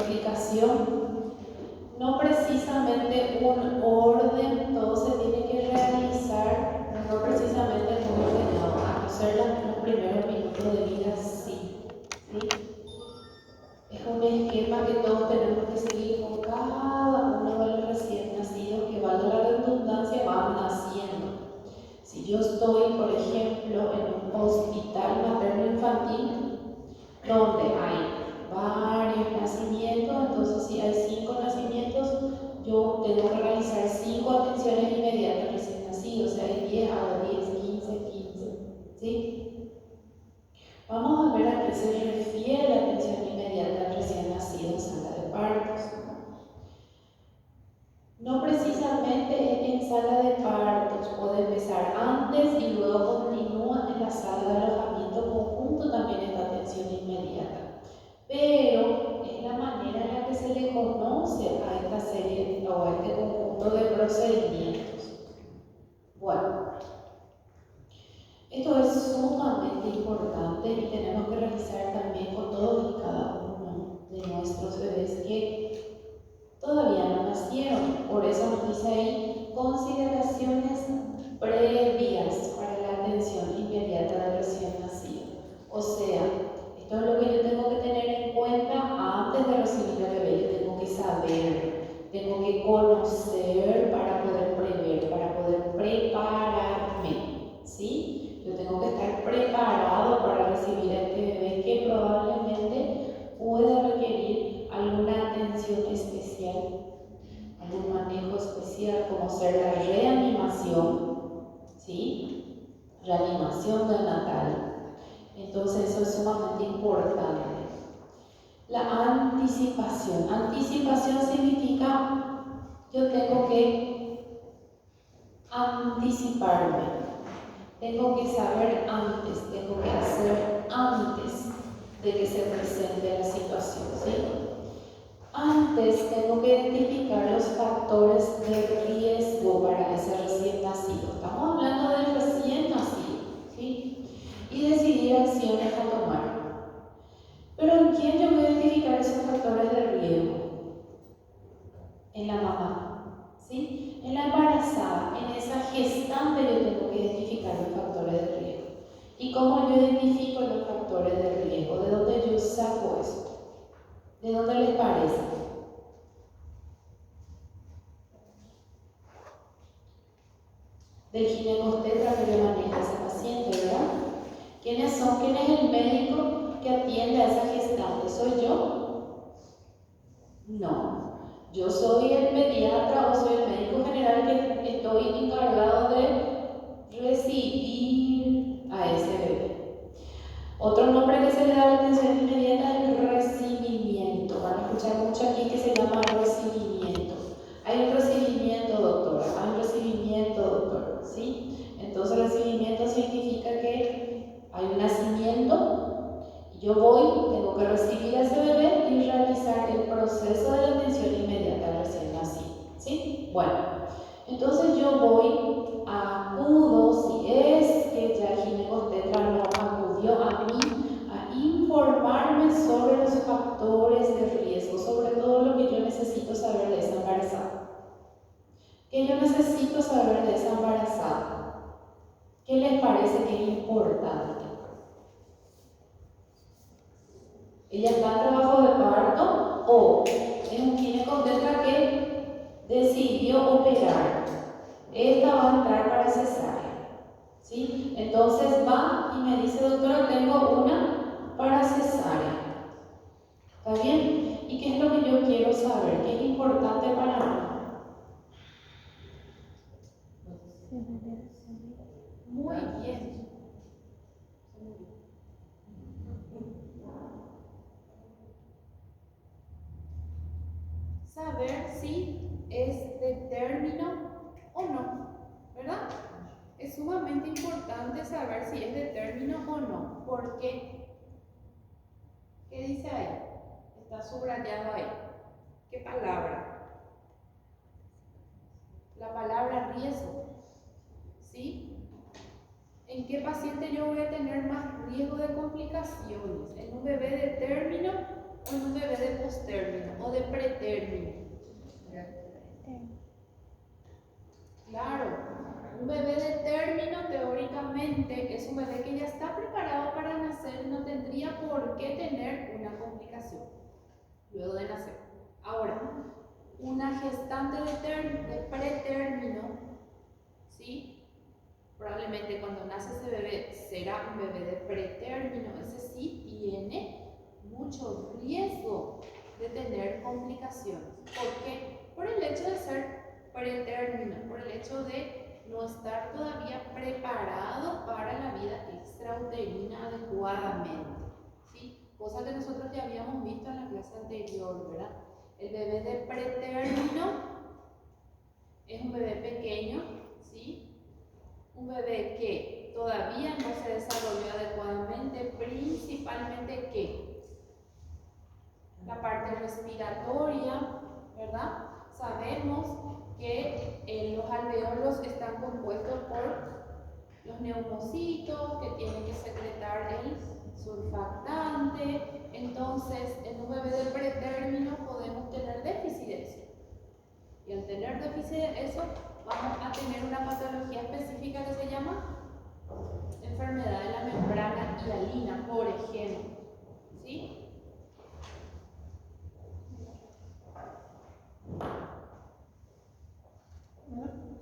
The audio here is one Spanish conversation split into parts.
explicación. No precisamente un orden, todo se tiene que realizar, no precisamente muy ordenado. A no ser los primeros minutos de vida, sí. ¿Sí? Es un esquema que todos tenemos que seguir con cada uno de los recién nacidos que, valga la redundancia, van naciendo. Si yo estoy, por ejemplo, en un hospital materno-infantil donde hay varios nacimientos, entonces si hay 5 nacimientos, yo tengo que realizar 5 atenciones inmediatas recién nacidos, o sea, hay 10, hago 10, 15, ¿sí? Vamos a ver a qué se refiere la atención inmediata al recién nacido en sala de partos. No precisamente en sala de partos, puede empezar antes y luego continúa en la sala de alojamiento conjunto también esta atención inmediata. Pero es la manera en la que se le conoce a esta serie o a este conjunto de procedimientos. Bueno, esto es sumamente importante y tenemos que revisar también con todos y cada uno de nuestros bebés que todavía no nacieron. Por eso nos dice ahí consideraciones previas para la atención inmediata del recién nacido. O sea, esto es lo que yo tengo que tener en cuenta antes de recibir al bebé. Yo tengo que saber, tengo que conocer para poder prever, para poder prepararme, ¿sí? Yo tengo que estar preparado para recibir a este bebé que probablemente pueda requerir alguna atención especial, algún manejo especial, como ser la reanimación, ¿sí? Reanimación neonatal. Entonces eso es sumamente importante. La anticipación. Anticipación significa yo tengo que anticiparme. Tengo que saber antes, tengo que hacer antes de que se presente la situación, ¿sí? Antes tengo que identificar los factores de riesgo para ese recién nacido. Estamos hablando del recién nacido, ¿sí? Y decidir acciones a tomar. Pero ¿en quién yo voy a identificar esos factores de riesgo? En la mamá, ¿sí? En la embarazada, en esa gestante yo tengo que identificar los factores de riesgo. ¿Y cómo yo identifico los factores de riesgo? ¿De dónde yo saco esto? ¿De dónde les parece? Del ginecobstetra que le maneja a esa paciente, ¿verdad? ¿Quiénes son? ¿Quién es el médico que atiende a esa gestante? ¿Soy yo? No. Yo soy el pediatra o soy el médico general que estoy encargado de recibir a ese bebé. Otro nombre que se le da a la atención inmediata es el recibimiento. Van a escuchar mucho aquí que se llama recibimiento. Hay un recibimiento, doctora. Hay un recibimiento, doctor. ¿Sí? Entonces, recibimiento significa que hay un nacimiento. Yo voy, tengo que recibir a ese bebé y realizar el proceso de la atención inmediata al recién nacido. ¿Sí? Bueno, entonces yo voy, acudo, si es que ya el ginecobstetra no acudió a mí, a informarme sobre los factores de riesgo, sobre todo lo que yo necesito saber de esa embarazada. ¿Qué yo necesito saber de esa embarazada? ¿Qué les parece que es importante? ¿Ella está en trabajo de parto o es un ginecobstetra que decidió operar? Esta va a entrar para cesárea, ¿sí? Entonces va y me dice, doctora, tengo una para cesárea. ¿Está bien? ¿Y qué es lo que yo quiero saber? ¿Qué es importante para mí? Muy bien. Saber si es de término o no, ¿verdad? Es sumamente importante saber si es de término o no. ¿Por qué? ¿Qué dice ahí? Está subrayado ahí. ¿Qué palabra? La palabra riesgo. ¿Sí? ¿En qué paciente yo voy a tener más riesgo de complicaciones? ¿En un bebé de término o en un bebé de postérmino o de pretérmino? Claro, un bebé de término teóricamente es un bebé que ya está preparado para nacer, no tendría por qué tener una complicación luego de nacer. Ahora, una gestante de pretérmino, ¿sí? Probablemente cuando nace ese bebé será un bebé de pretérmino, ese sí tiene mucho riesgo de tener complicaciones. ¿Por qué? Por el hecho de ser pretérmino, por el hecho de no estar todavía preparado para la vida extrauterina adecuadamente, ¿sí? Cosa que nosotros ya habíamos visto en la clase anterior, ¿verdad? El bebé de pretérmino es un bebé pequeño, ¿sí? Un bebé que todavía no se desarrolló adecuadamente, principalmente que la parte respiratoria, ¿verdad? Sabemos que los alveolos están compuestos por los neumocitos que tienen que secretar el surfactante. Entonces, en un bebé de pretérmino podemos tener déficit de eso. Y al tener déficit de eso, vamos a tener una patología específica que se llama enfermedad de la membrana hialina, por ejemplo. ¿Sí?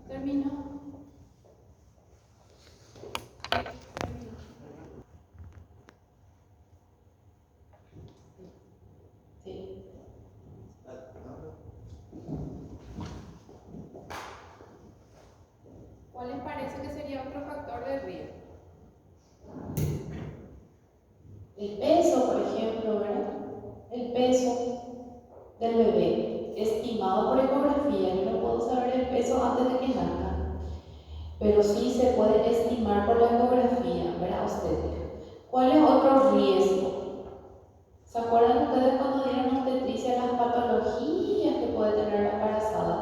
Termino. Sí. ¿Cuál les parece que sería otro factor de riesgo? El peso, por ejemplo, ¿verdad? El peso del bebé, estimado por ecografía. Yo no puedo saber el peso antes de que nazca, pero sí se puede estimar por la ecografía, ¿verdad? Obstétrica. ¿Cuál es otro riesgo? ¿Se acuerdan ustedes cuando dieron obstetricia las patologías que puede tener la embarazada?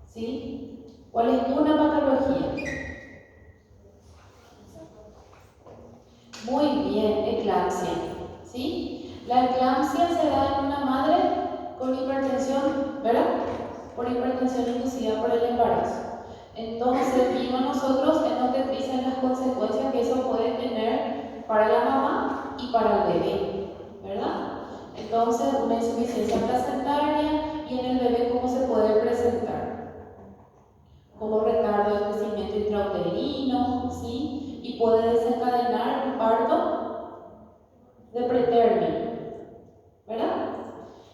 ¿Sí? ¿Cuál es una patología? Muy bien, eclampsia. ¿Sí? La eclampsia se da en una madre con hipertensión, ¿verdad? Por hipertensión inducida por el embarazo. Entonces, vimos nosotros en obstetricia las consecuencias que eso puede tener para la mamá y para el bebé, ¿verdad? Entonces, una insuficiencia placentaria y en el bebé cómo se puede presentar. Como retardo de crecimiento intrauterino, ¿sí? Y puede desencadenar un parto de pretérmino, ¿verdad?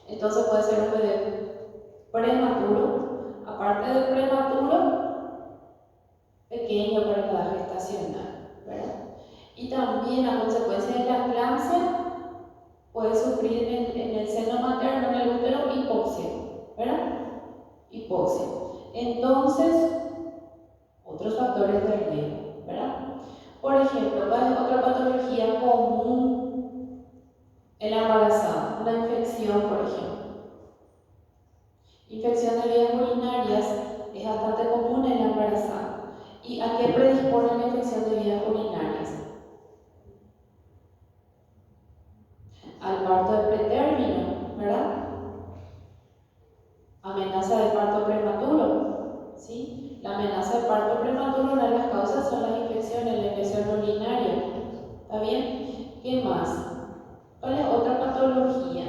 Entonces puede ser un bebé prematuro, aparte de prematuro, pequeño para la edad gestacional, ¿verdad? Y también a consecuencia de la eclampsia puede sufrir en el seno materno, en el útero, hipoxia, ¿verdad? Hipoxia. Entonces, otros factores de riesgo, ¿verdad? Por ejemplo, ¿cuál es otra patología común en la embarazada? Una infección, por ejemplo. Infección de vías urinarias es bastante común en la embarazada. ¿Y a qué predispone la infección de vías urinarias? Al parto de pretérmino, ¿verdad? Amenaza de parto prematuro, ¿sí? La amenaza de parto prematuro, una de las causas son las infecciones, la infección urinaria. ¿Está bien? ¿Qué más? ¿Cuál es otra patología?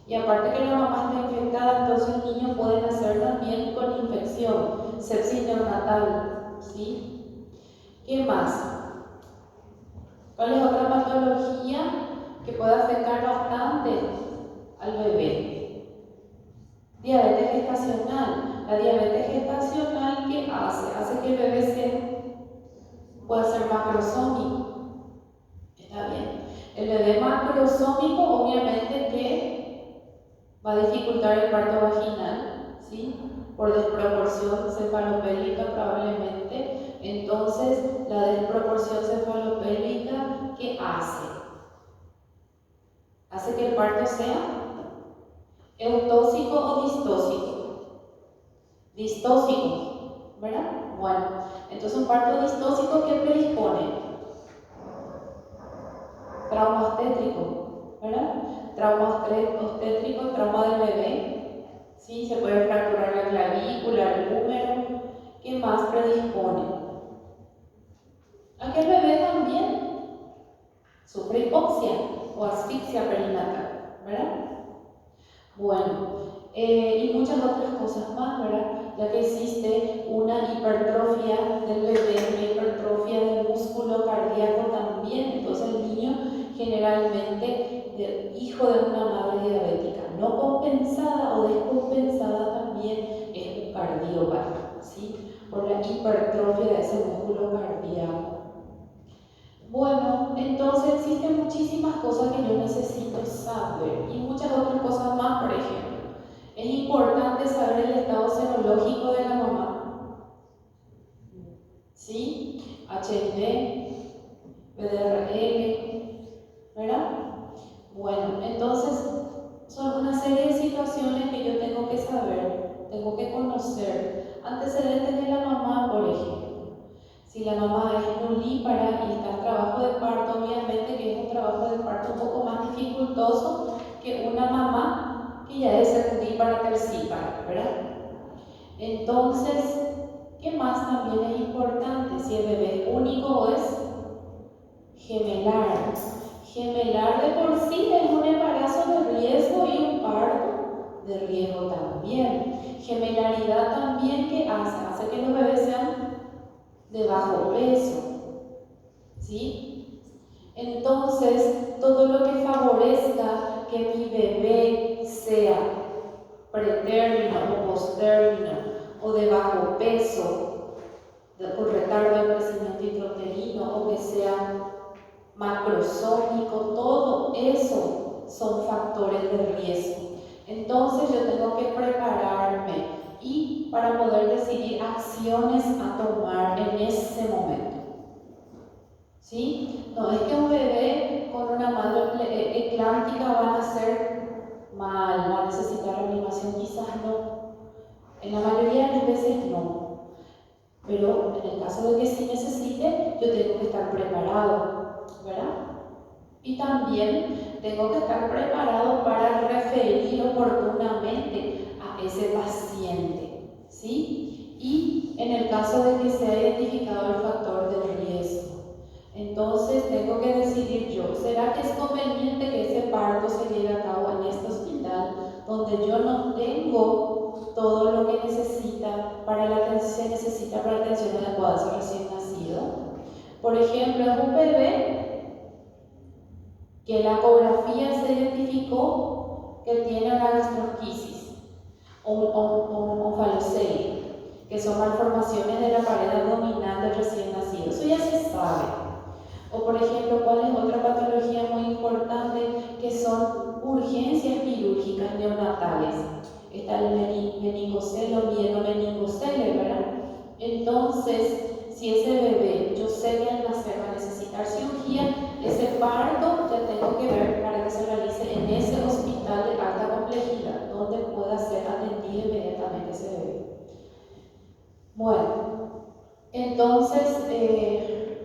Y aparte que la mamá está infectada, entonces el niño puede nacer también con infección, sepsis neonatal, ¿sí? ¿Qué más? ¿Cuál es otra patología que puede afectar bastante al bebé? Diabetes gestacional. La diabetes gestacional, ¿qué hace? Hace que el bebé pueda ser macrosómico. ¿Está bien? El bebé macrosómico obviamente que va a dificultar el parto vaginal, ¿sí? Por desproporción cefalopélvica probablemente. Entonces, la desproporción cefalopélvica, ¿qué hace? Hace que el parto sea eutóxico o distóxico. Distóxico, ¿verdad? Bueno, entonces un parto distóxico, ¿qué predispone? Trauma obstétrico, ¿verdad? Trauma obstétrico, trauma del bebé, ¿sí? Se puede fracturar la clavícula, el húmero. ¿Qué más predispone? A que el bebé también sufre hipoxia o asfixia perinatal, ¿verdad? Bueno, y muchas otras cosas más, ¿verdad? Ya que existe una hipertrofia del bebé, una hipertrofia del músculo cardíaco también. Entonces el niño generalmente, hijo de una madre diabética no compensada o descompensada, también es un cardiópata, ¿sí? Por la hipertrofia de ese músculo cardíaco. Bueno, entonces existen muchísimas cosas que yo necesito saber y muchas otras cosas más. Por ejemplo, es importante saber el estado serológico de la mamá, ¿sí? HIV, PDRL, ¿verdad? Bueno, entonces son una serie de situaciones que yo tengo que saber, tengo que conocer. Antecedentes de la mamá, por ejemplo. Si la mamá es nulípara y está en trabajo de parto, obviamente que es un trabajo de parto un poco más dificultoso que una mamá que ya es secundípara, tercípara, ¿verdad? Entonces, ¿qué más también es importante? Si el bebé es único o es gemelar. Gemelar de por sí es un embarazo de riesgo y un parto de riesgo también. Gemelaridad también, ¿qué hace? Hace que los bebés sean de bajo peso, ¿sí? Entonces, todo lo que favorezca que mi bebé sea pretérmino o postérmino o de bajo peso, con retardo de crecimiento intrauterino, o que sea macrosómico, todo eso son factores de riesgo. Entonces yo tengo que prepararme y para poder decidir acciones a tomar en ese momento. ¿Sí? No es que un bebé con una madre eclántica va a nacer mal, va a necesitar reanimación, quizás no. En la mayoría de las veces no. Pero en el caso de que sí necesite, yo tengo que estar preparado, ¿verdad? Y también tengo que estar preparado para referir oportunamente a ese paciente, ¿sí? Y en el caso de que se haya identificado el factor de riesgo, entonces tengo que decidir yo, ¿será que es conveniente que ese parto se lleve a cabo en este hospital donde yo no tengo todo lo que necesita para la atención adecuada a ese recién nacido? Por ejemplo, es un bebé que la ecografía se identificó que tiene una gastrosquisis o un falocelia, que son malformaciones de la pared abdominal del recién nacido. Eso ya se sabe. O por ejemplo, ¿cuál es otra patología muy importante? Que son urgencias quirúrgicas neonatales. Está el meningocelo, meningocele, ¿verdad? Entonces, si ese bebé, yo sé que al nacer va a necesitar cirugía, ese parto ya tengo que ver para que se realice en ese hospital de alta complejidad, donde pueda ser atendido inmediatamente ese bebé. Bueno, entonces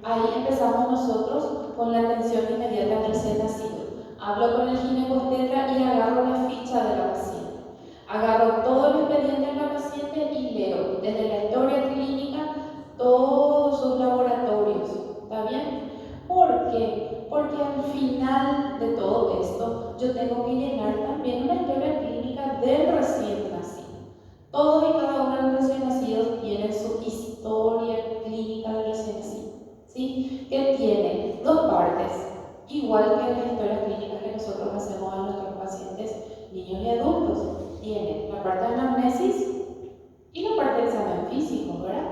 ahí empezamos nosotros con la atención inmediata al recién nacido. Hablo con el ginecobstetra y agarro la ficha de la paciente. Agarro todo el expediente de la paciente y leo desde la historia clínica todos sus laboratorios. ¿Está bien? ¿Por qué? Porque al final de todo esto yo tengo que llenar también una historia clínica del recién nacido. Todos y cada uno de los recién nacidos tienen su historia clínica del recién nacido, ¿sí? Que tiene dos partes, igual que las historias clínicas que nosotros hacemos a nuestros pacientes, niños y adultos. Tiene la parte de anamnesis y la parte de examen físico, ¿verdad?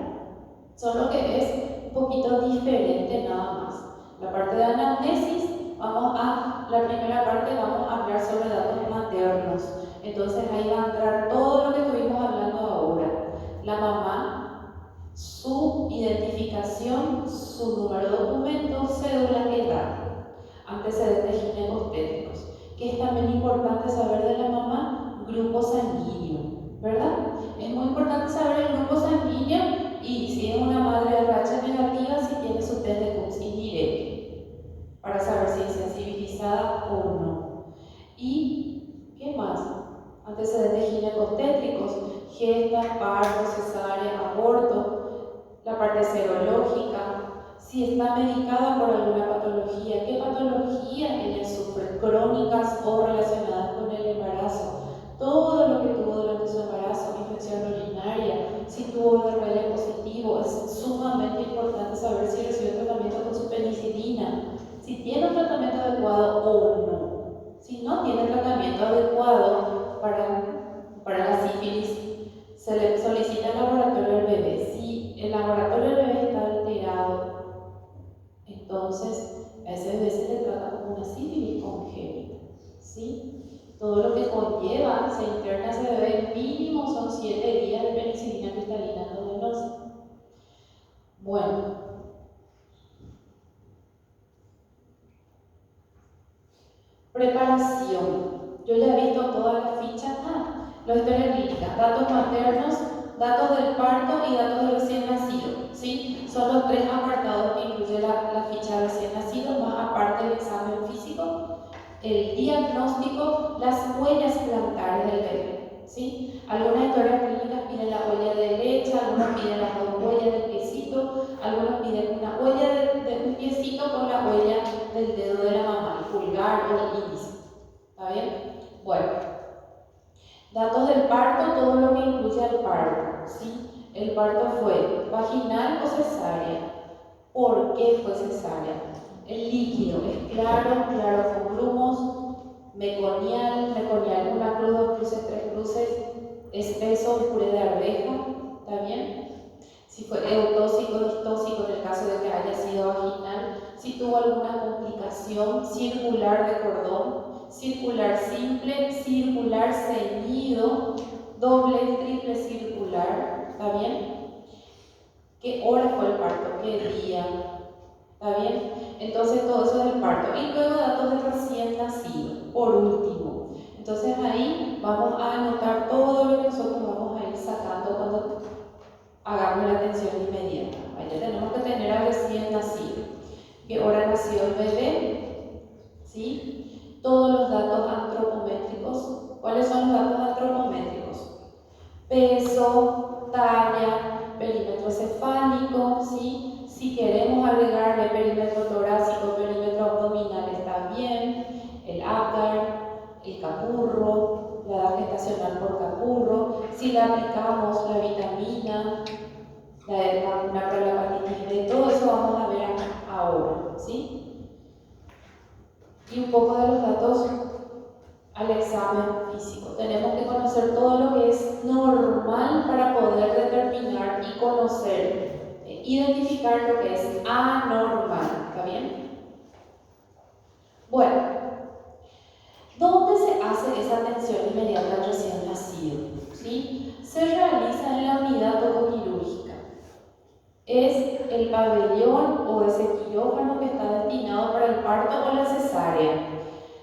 Solo que es un poquito diferente nada más. La parte de anamnesis, la primera parte vamos a hablar sobre datos maternos. Entonces ahí va a entrar todo lo que estuvimos hablando ahora. La mamá, su identificación, su número de documento, cédula, edad, antecedentes ginecobstétricos. Que es también importante saber de la mamá, grupo sanguíneo, ¿verdad? Es muy importante saber el grupo sanguíneo y si es una madre de RH negativa, si tiene su test de Cox indirecto, para saber si es sensibilizada o no. antecedentes ginecostétricos, gestas, parto, cesárea, aborto, la parte serológica, si está medicada por alguna patología, qué patología ella sufre, crónicas o relacionadas con el embarazo, todo lo que tuvo durante su embarazo, infección urinaria, si tuvo VRL positivo, es sumamente importante saber si recibe tratamiento con su penicilina, si tiene un tratamiento adecuado o no. Si no tiene tratamiento adecuado para la sífilis, se le solicita el laboratorio del bebé. Si el laboratorio del bebé está alterado, entonces a ese bebé se le trata como una sífilis congénita, ¿sí? Todo lo que conlleva, se interna ese bebé, mínimo son 7 días de penicilina cristalina endovenosa. Bueno, preparación. Yo ya he visto todas las fichas, los historias clínicas, datos maternos, datos del parto y datos de recién nacido, ¿sí? Son los 3 apartados que incluye la ficha de recién nacido, más aparte el examen físico, el diagnóstico, las huellas plantares del bebé, ¿sí? Algunas historias clínicas piden la huella derecha, algunos piden las 2 huellas del piecito, algunos piden una huella de un piecito con la huella del dedo de la mamá, el pulgar o el índice. ¿Está bien? Bueno, datos del parto, todo lo que incluye al parto, ¿sí? El parto fue vaginal o cesárea. ¿Por qué fue cesárea? El líquido es claro con grumos, meconial, una cruz, 2 cruces, 3 cruces, espeso, puré de arveja, ¿está bien? Si fue eutóxico, distóxico en el caso de que haya sido vaginal, si tuvo alguna complicación, circular de cordón, circular simple, circular ceñido, doble, triple circular, ¿está bien? ¿Qué hora fue el parto? ¿Qué día? ¿Está bien? Entonces todo eso del parto. Y luego datos del recién nacido, por último. Entonces ahí vamos a anotar todo lo que nosotros vamos a ir sacando cuando hagamos la atención inmediata. Ahí tenemos que tener al recién nacido. ¿Qué hora nació el bebé? ¿Sí? Todos los datos antropométricos. ¿Cuáles son los datos antropométricos? Peso, talla, perímetro cefálico, ¿sí? Si queremos agregarle perímetro torácico, perímetro abdominal, está bien. El ácar, el capurro, la edad gestacional por capurro. Si le aplicamos la vitamina, la vacuna para la hepatitis B, todo eso vamos a ver ahora, ¿sí? Y un poco de los datos al examen físico. Tenemos que conocer todo lo que es normal para poder determinar y conocer, identificar lo que es anormal, ¿está bien? Bueno, ¿dónde se hace esa atención inmediata al recién nacido? ¿Sí? Se realiza en la unidad tocoquirúrgica. Es el pabellón o ese quirófano que está destinado para el parto o la cesárea.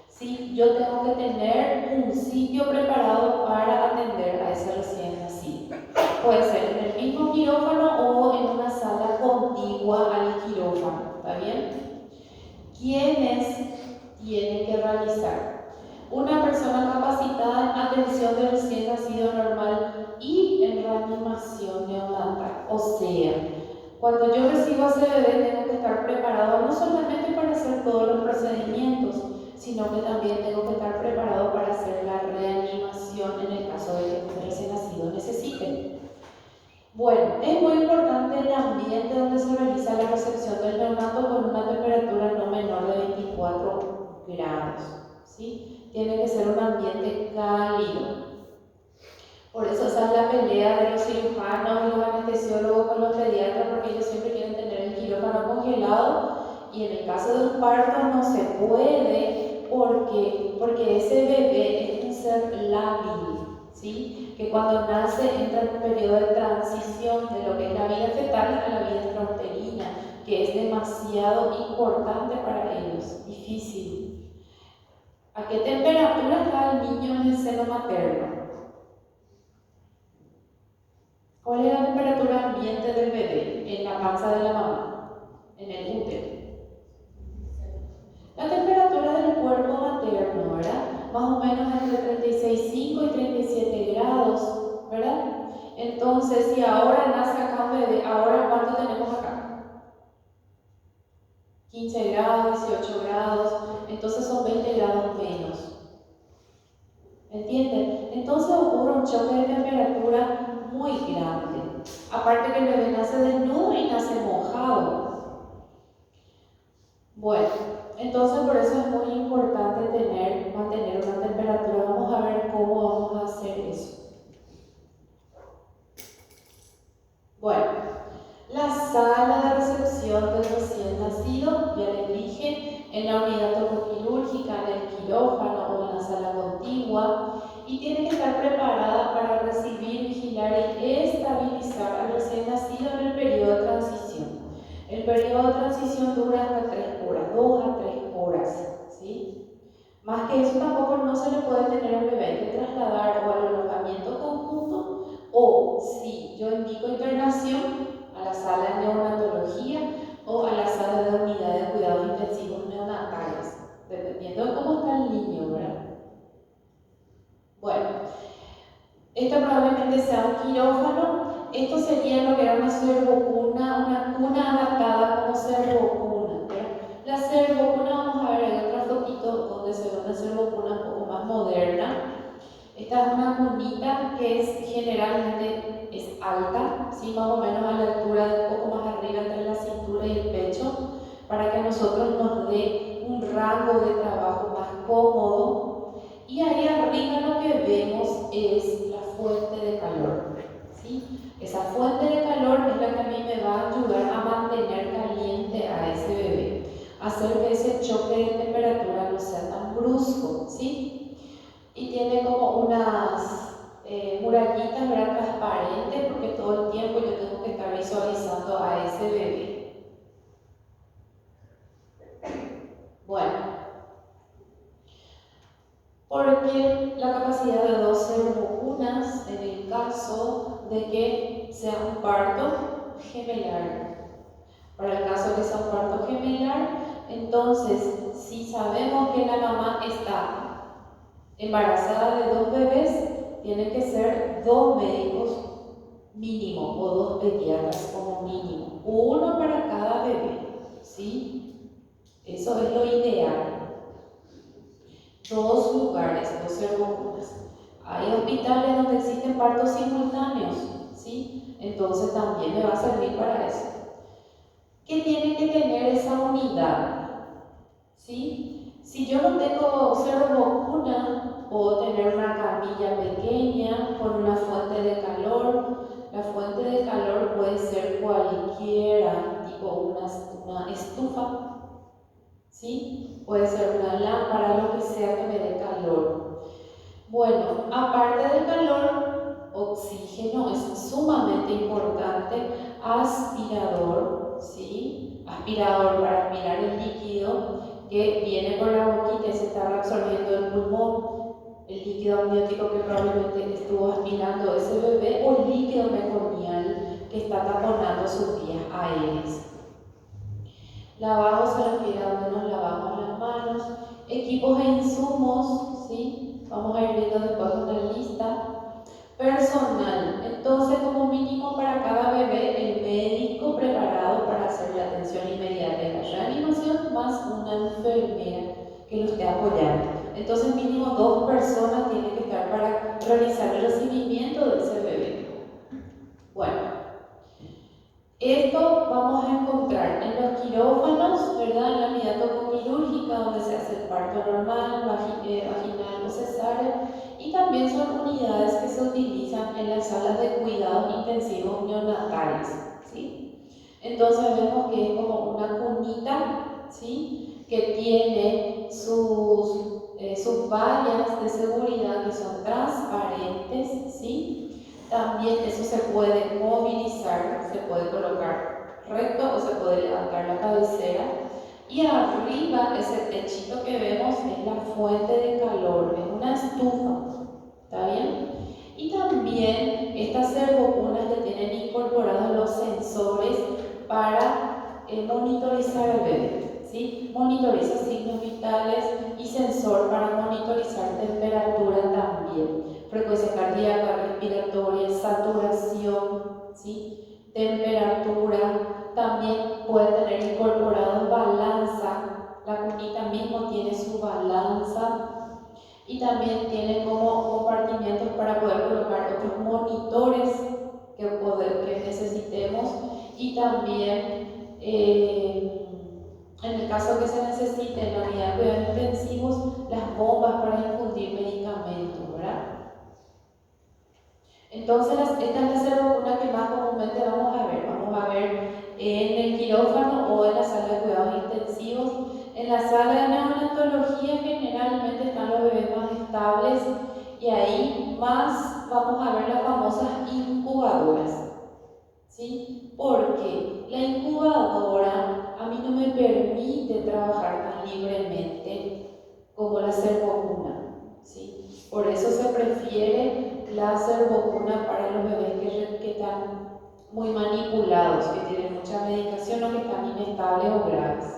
¿Sí? Yo tengo que tener un sitio preparado para atender a ese recién nacido. Puede ser en el mismo quirófano o en una sala contigua al quirófano. ¿Está bien? ¿Quiénes tienen que realizar? Una persona capacitada en atención del recién nacido normal y en reanimación neonatal. O sea, cuando yo recibo a ese bebé tengo que estar preparado no solamente para hacer todos los procedimientos, sino que también tengo que estar preparado para hacer la reanimación en el caso de que el recién nacido necesite. Bueno, es muy importante el ambiente donde se realiza la recepción del neonato con una temperatura no menor de 24 grados, ¿sí? Tiene que ser un ambiente cálido. Por eso esa es la pelea de los cirujanos y los anestesiólogos con los pediatras, porque ellos siempre quieren tener el quirófano congelado y en el caso de un parto no se puede porque ese bebé es un ser lábil, ¿sí? Que cuando nace entra en un periodo de transición de lo que es la vida fetal a la vida intrauterina, que es demasiado importante para ellos, difícil. ¿A qué temperatura está el niño en el seno materno? ¿Cuál es la temperatura ambiente del bebé en la panza de la mamá, en el útero? La temperatura del cuerpo materno, ¿verdad? Más o menos entre 36,5 y entonces son 20 grados menos. ¿Entienden? Entonces ocurre un choque de temperatura muy grande. Aparte que el bebé nace desnudo y nace mojado. Bueno, entonces por eso es muy importante mantener una temperatura. Vamos a ver cómo vamos a hacer eso. Bueno, la sala de recepción del recién nacido, ya les dije, en la unidad tocoquirúrgica, en el quirófano o en la sala contigua, y tiene que estar preparada para recibir, vigilar y estabilizar al recién nacido en el periodo de transición. El periodo de transición dura hasta 3 horas, 2 a 3 horas, ¿sí? Más que eso tampoco no se le puede tener al bebé, hay que trasladar o al alojamiento conjunto o si yo indico internación a la sala de neonatología o a la sala de unidad de cuidados intensivos neonatales, dependiendo de cómo está el niño, ¿verdad? Bueno, esto probablemente sea un quirófano. Esto sería lo que era una servocuna, una cuna adaptada como servocuna, ¿verdad? La servocuna, vamos a ver, hay otra fotito donde se ve una servocuna un poco más moderna. Esta es una cunita que generalmente es alta, ¿sí? Más o menos a la altura de un poco más arriba entre la cintura y el pecho, para que a nosotros nos dé un rango de trabajo más cómodo. Y ahí arriba lo que vemos es la fuente de calor, ¿sí? Esa fuente de calor es la que a mí me va a ayudar a mantener caliente a ese bebé, hacer que ese choque de temperatura no sea tan brusco, ¿sí? Y tiene como unas murallitas, ¿verdad?, transparentes, porque todo el tiempo yo tengo que estar visualizando a ese bebé. Bueno, porque la capacidad de 2 servocunas en el caso de que sea un parto gemelar. Para el caso de que sea un parto gemelar, entonces, si sabemos que la mamá está embarazada de 2 bebés, tienen que ser 2 médicos mínimo o 2 pediatras como mínimo, uno para cada bebé, ¿sí? Eso es lo ideal. 2 lugares, 2 servocunas. Hay hospitales donde existen partos simultáneos, ¿sí? Entonces también me va a servir para eso. ¿Qué tiene que tener esa unidad? ¿Sí? Si yo no tengo servocuna, puedo tener una camilla pequeña con una fuente de calor. La fuente de calor puede ser cualquiera, tipo una estufa, ¿sí? Puede ser una lámpara, lo que sea que me dé calor. Bueno, aparte del calor, oxígeno es sumamente importante, aspirador, ¿sí? Aspirador para aspirar el líquido que viene por la boquita y se está reabsorbiendo el pulmón, el líquido amniótico que probablemente estuvo aspirando ese bebé o el líquido meconial que está taponando sus vías aéreas. Lavado se refiere a donde nos lavamos las manos, equipos e insumos, ¿sí? Vamos a ir viendo después una lista. Personal, entonces como mínimo para cada bebé el médico preparado para hacer la atención inmediata de la reanimación más una enfermera que lo esté apoyando. Entonces mínimo 2 personas tienen que estar para realizar el recibimiento de ese bebé. Bueno, esto vamos a encontrar en los quirófanos, ¿verdad? En la unidad tocoquirúrgica donde se hace el parto normal, vaginal o cesárea, y también son unidades que se utilizan en las salas de cuidados intensivos neonatales, ¿sí? Entonces vemos que es como una cunita, ¿sí?, que tiene sus vallas de seguridad que son transparentes, ¿sí? También eso se puede movilizar, se puede colocar recto o se puede levantar la cabecera. Y arriba, ese techito que vemos es la fuente de calor, es una estufa, ¿está bien? Y también estas servocunas que tienen incorporados los sensores para monitorizar al bebé, ¿sí? Monitoriza signos vitales y sensor para monitorizar temperatura también. Frecuencia cardíaca, respiratoria, saturación, ¿sí? Temperatura, también puede tener incorporado balanza. La cunita mismo tiene su balanza. y también tiene como compartimientos para poder colocar otros monitores que necesitemos, y también en el caso que se necesite en la unidad de cuidados intensivos, las bombas para infundir medicamentos, ¿verdad? Entonces, esta es la serovacuna que más comúnmente vamos a ver. Vamos a ver en el quirófano o en la sala de cuidados intensivos. En la sala de neonatología generalmente están los bebés más estables, y ahí más vamos a ver las famosas incubadoras, ¿sí? Porque la incubadora a mí no me permite trabajar tan libremente como la servocuna, ¿sí? Por eso se prefiere la servocuna para los bebés que están muy manipulados, que tienen mucha medicación o que están inestables o graves.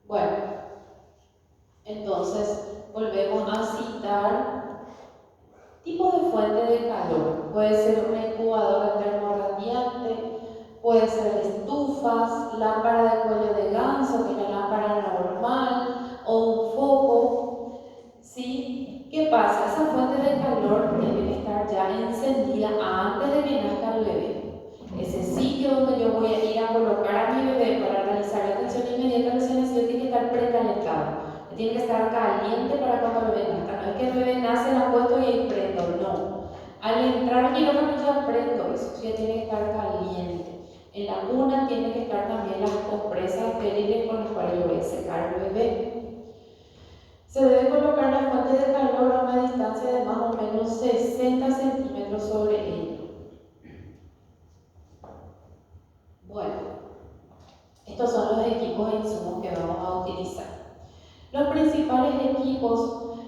Bueno, entonces volvemos a citar tipos de fuente de calor. Puede ser una incubadora termorradiante, puede ser estufas, lámpara de cuello de ganso, que es la lámpara normal, o un foco, ¿sí? ¿Qué pasa? Esa fuente de calor tiene que estar ya encendida antes de que nazca el bebé. Ese sitio donde yo voy a ir a colocar a mi bebé para realizar la atención inmediata recién nacido tiene que estar precalentado. Tiene que estar caliente para cuando el bebé nazca. No es que el bebé nace, la puesto y ahí prendo, no. Al entrar al quirófano ya prendo eso, ya tiene que estar caliente. En la cuna tienen que estar también las compresas estériles con las cuales yo voy a secar al bebé. Se debe colocar la fuente de calor a una distancia de más o menos 60 centímetros sobre ella. Bueno, estos son los equipos e insumos que vamos a utilizar. Los principales equipos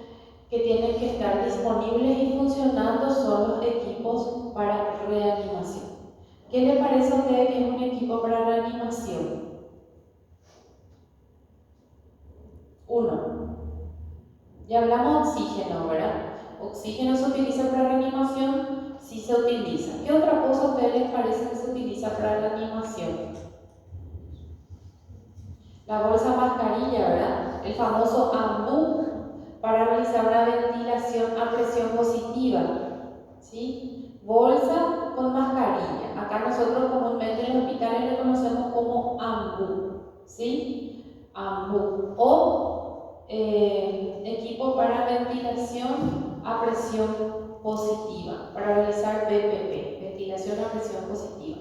que tienen que estar disponibles y funcionando son los equipos para reanimación. ¿Qué le parece a usted que es un equipo para reanimación? 1. Ya hablamos de oxígeno, ¿verdad? ¿Oxígeno se utiliza para reanimación? Sí se utiliza. ¿Qué otra cosa a ustedes les parece que se utiliza para reanimación? La bolsa mascarilla, ¿verdad? El famoso AMBU para realizar una ventilación a presión positiva, ¿sí? Bolsa con mascarilla. Acá nosotros comúnmente en los hospitales le conocemos como AMBU, ¿sí? AMBU. O equipo para ventilación a presión positiva, para realizar BPP, ventilación a presión positiva.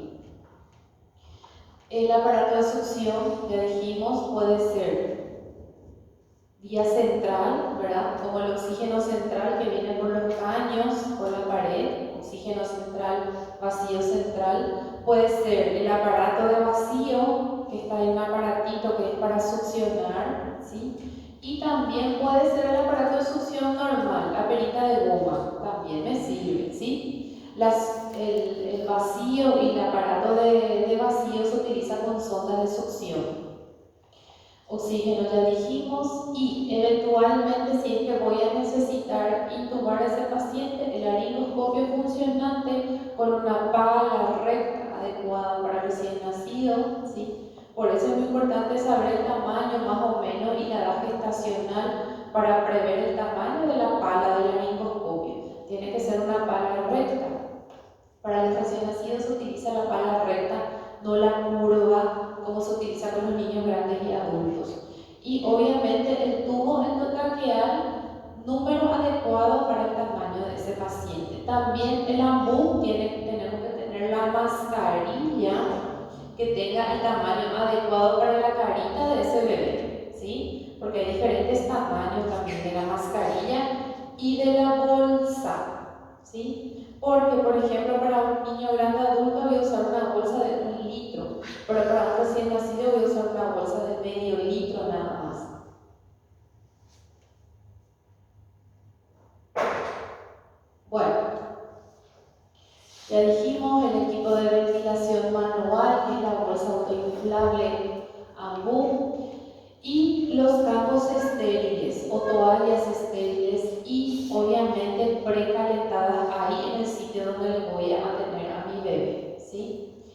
El aparato de succión, ya dijimos, puede ser vía central, ¿verdad? Como el oxígeno central que viene por los caños, por la pared, oxígeno central, vacío central. Puede ser el aparato de vacío, que está en un aparatito que es para succionar, ¿sí? Y también puede ser el aparato de succión normal, la perita de goma, también me sirve, ¿sí? El vacío y el aparato de vacío se utiliza con sondas de succión. Oxígeno ya dijimos, y eventualmente si es que voy a necesitar intubar a ese paciente, el laringoscopio funcionante con una pala recta adecuada para recién nacido, ¿sí? Por eso es muy importante saber el tamaño más o menos y la edad gestacional para prever el tamaño de la pala del laringoscopio. Tiene que ser una pala recta. Para los recién nacidos se utiliza la pala recta, no la curva como se utiliza con los niños grandes y adultos. Y obviamente el tubo endotraqueal, número adecuado para el tamaño de ese paciente. También el AMBU tenemos que tener la mascarilla que tenga el tamaño adecuado para la carita de ese bebé, ¿sí? Porque hay diferentes tamaños también de la mascarilla y de la bolsa, ¿sí? Porque, por ejemplo, para un niño grande adulto voy a usar una bolsa de 1 litro, pero para un recién nacido voy a usar una bolsa de medio litro nada más. Bueno, ya dijimos el equipo de ventilación manual, que es la bolsa autoinflable AMBU, y los campos estériles o toallas estériles y obviamente precalentadas ahí en el sitio donde le voy a tener a mi bebé, ¿sí?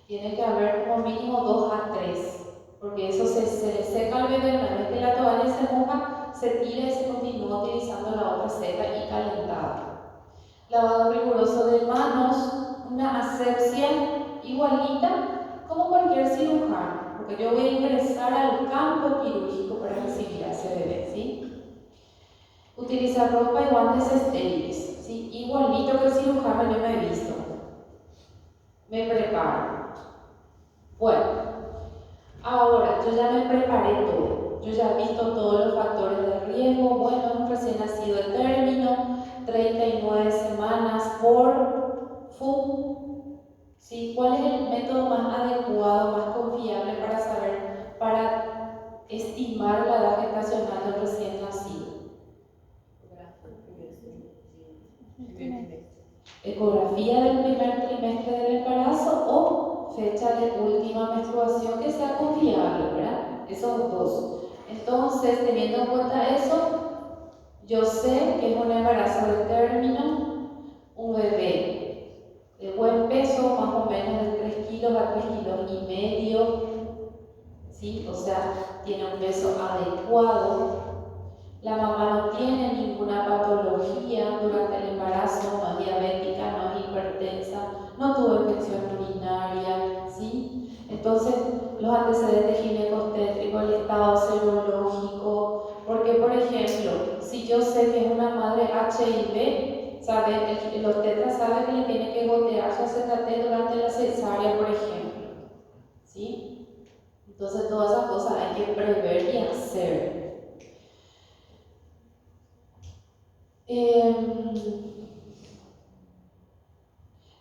Tiene que haber como mínimo 2 a 3, porque eso se le seca al bebé una vez se tira y se continúa utilizando la otra seca y calentada. Lavado riguroso de manos, una asepsia igualita como cualquier cirujano, porque yo voy a ingresar al campo quirúrgico para recibir a ese bebé, ¿sí? Utilizar ropa y guantes estériles, ¿sí? Igualito que el cirujano yo me he visto. Me preparo. Bueno, ahora yo ya me preparé todo. Yo ya he visto todos los factores de riesgo. Bueno, un recién nacido de término, 39 semanas por FU. ¿Sí? ¿Cuál es el método más adecuado, más confiable para saber, para estimar la edad gestacional del recién nacido? Ecografía del primer trimestre del embarazo o fecha de última menstruación que sea confiable, ¿verdad? Esos dos. Entonces, teniendo en cuenta eso, yo sé que es un embarazo de término, un bebé de buen peso, más o menos de 3 kilos a 3 kilos y medio, ¿sí? O sea, tiene un peso adecuado. La mamá no tiene ninguna patología durante el embarazo, no es diabética, no es hipertensa, no tuvo infección urinaria, ¿sí? Entonces, los antecedentes ginecostétricos, el estado serológico, porque por ejemplo, si yo sé que es una madre HIV, el obstetra sabe que le tiene que gotear su AZT durante la cesárea, por ejemplo, ¿sí? Entonces, todas esas cosas hay que prever y hacer.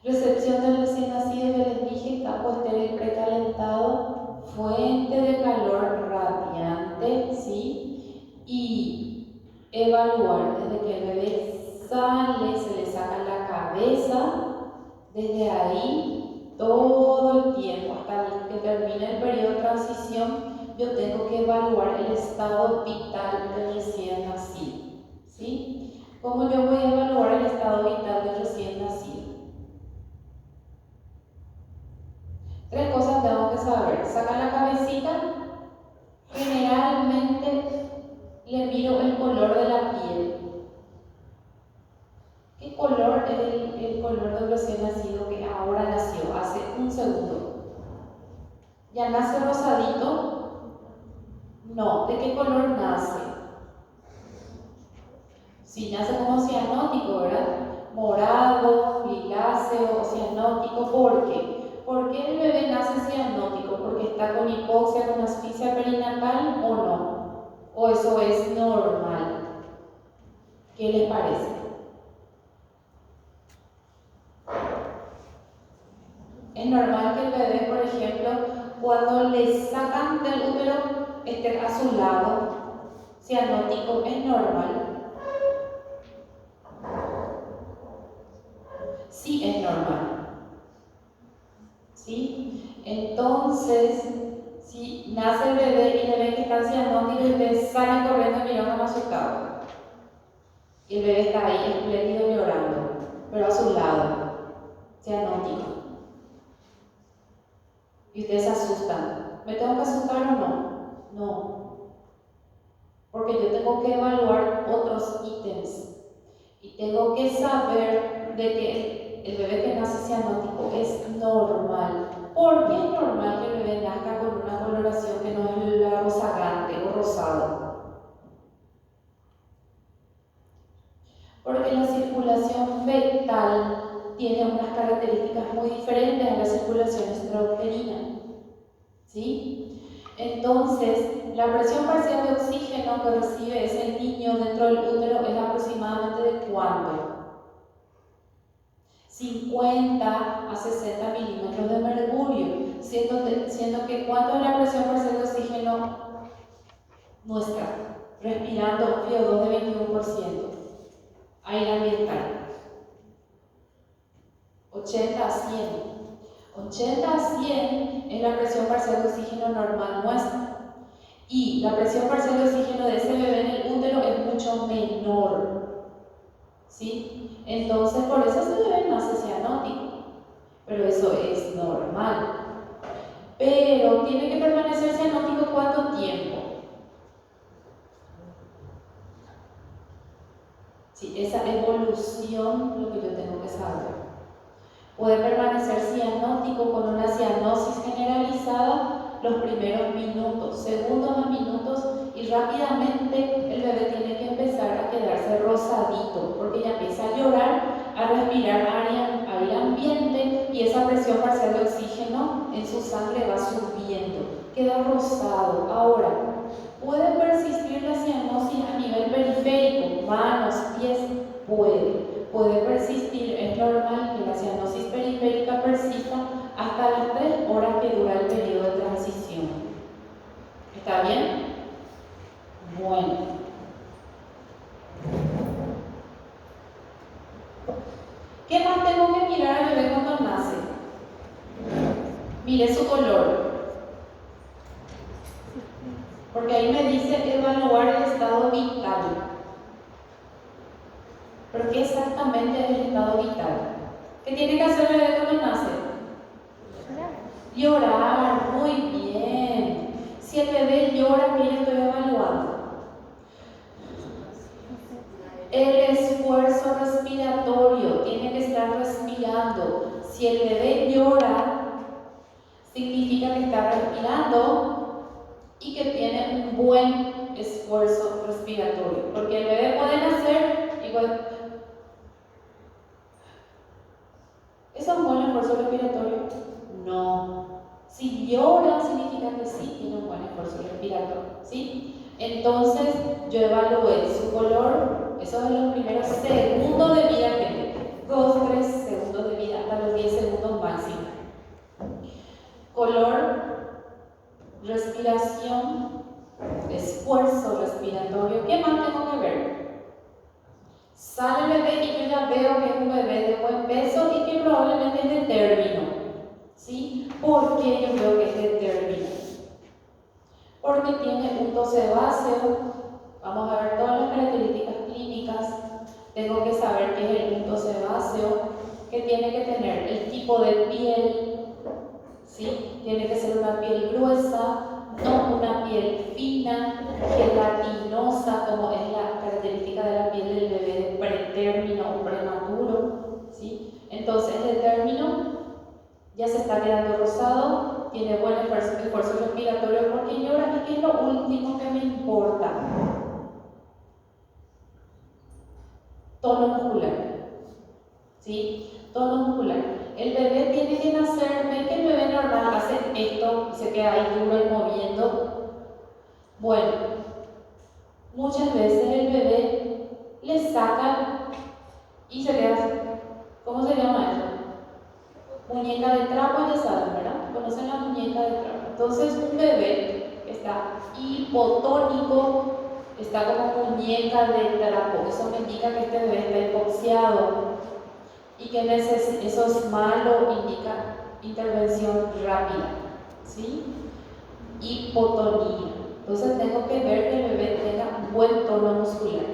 Recepción del recién nacido, que les dije, campo estéril precalentado, fuente de calor radiante, ¿sí? Y evaluar desde que el bebé sale, se le saca la cabeza, desde ahí todo el tiempo hasta que termine el periodo de transición, yo tengo que evaluar el estado vital del recién nacido, ¿sí? ¿Cómo yo voy a evaluar el estado vital del recién nacido? 3 cosas tengo que saber. Saca la cabecita, generalmente le miro el color de la piel. ¿Qué color es el color del recién nacido que ahora nació, hace un segundo? ¿Ya nace rosadito? No. ¿De qué color nace? Sí, nace como cianótico, ¿verdad? Morado, liláceo, cianótico. ¿Por qué? ¿Por qué el bebé nace cianótico? ¿Porque está con hipoxia, con asfixia perinatal o no? ¿O eso es normal? ¿Qué les parece? Es normal que el bebé, por ejemplo, cuando le sacan del útero, esté a su lado cianótico, es normal. Sí, es normal. ¿Sí? Entonces, si nace el bebé y le ven que está cianótico, y ustedes salen corriendo y miran asustado. Y el bebé está ahí espléndido llorando, pero a su lado, cianótico. Y ustedes se asustan. ¿Me tengo que asustar o no? No. Porque yo tengo que evaluar otros ítems. Y tengo que saber de que el bebé que nace cianótico es normal. ¿Por qué es normal que el bebé nazca con una coloración que no es la rozagante o rosado? Porque la circulación fetal tiene unas características muy diferentes a la circulación extrauterina, ¿sí? Entonces, la presión parcial de oxígeno que recibe ese niño dentro del útero es aproximadamente ¿de cuánto? 50 a 60 milímetros de mercurio, siendo que ¿cuánto es la presión parcial de oxígeno nuestra? Respirando VO2 de 21%, aire ambiental. 80 a 100. 80 a 100 es la presión parcial de oxígeno normal nuestra. Y la presión parcial de oxígeno de ese bebé en el útero es mucho menor. ¿Sí? Entonces, por eso ese bebé nace cianótico. Pero eso es normal. Pero tiene que permanecer cianótico ¿cuánto tiempo? Sí, esa evolución lo que yo tengo que saber. Puede permanecer cianótico con una cianosis generalizada los primeros minutos, segundos a minutos, y rápidamente el bebé tiene que empezar a quedarse rosadito porque ya empieza a llorar, a respirar aire ambiente y esa presión parcial de oxígeno en su sangre va subiendo, queda rosado. Ahora, ¿puede persistir la cianosis a nivel periférico? Manos, pies, puede persistir, es normal que la cianosis periférica persista hasta las 3 horas que dura el periodo de transición. ¿Está bien? Bueno. ¿Qué más tengo que mirar al bebé cuando nace? Mire su color. Porque ahí me dice evaluar el estado vital. ¿Pero qué exactamente es el estado vital? ¿Qué tiene que hacer el bebé cuando nace? Llorar, muy bien. Si el bebé llora, ¿qué yo estoy evaluando? El esfuerzo respiratorio, tiene que estar respirando. Si el bebé llora, significa que está respirando y que tiene un buen esfuerzo respiratorio. Porque el bebé puede nacer y ¿eso es un buen esfuerzo respiratorio? No. Si llora, significa que sí tiene un buen esfuerzo respiratorio, ¿sí? Entonces, yo evalué su color, eso es los primeros segundos de vida que tiene. 2, 3 segundos de vida, hasta los 10 segundos máximo. Color, respiración, esfuerzo respiratorio. ¿Qué más tengo que ver? Sale el bebé y yo ya veo que es un bebé de buen peso y que probablemente es de término. ¿Sí? ¿Por qué yo veo que es de término? Porque tiene un tosebáceo. Vamos a ver todas las características clínicas. Tengo que saber qué es el punto sebáceo, que tiene que tener el tipo de piel, ¿sí? Tiene que ser una piel gruesa, no una piel fina, gelatinosa, como es la característica de la piel del bebé de pretérmino o prematuro, ¿sí? Entonces, de término ya se está quedando rosado, tiene buen esfuerzo respiratorio porque llora, y que es lo último que me importa. Tono muscular, ¿sí? Tono muscular. El bebé tiene que nacer, ven que el bebé normal hace esto y se queda ahí duro y moviendo. Bueno, muchas veces el bebé le saca y se queda así. ¿Cómo se llama eso? Muñeca de trapo, ya saben, ¿verdad? ¿Conocen la muñeca de trapo? Entonces un bebé que está hipotónico, está como muñeca de trapo. Eso me indica que este bebé está hipoxiado y que eso es malo, indica intervención rápida, ¿sí? Hipotonía. Entonces tengo que ver que el bebé tenga un buen tono muscular,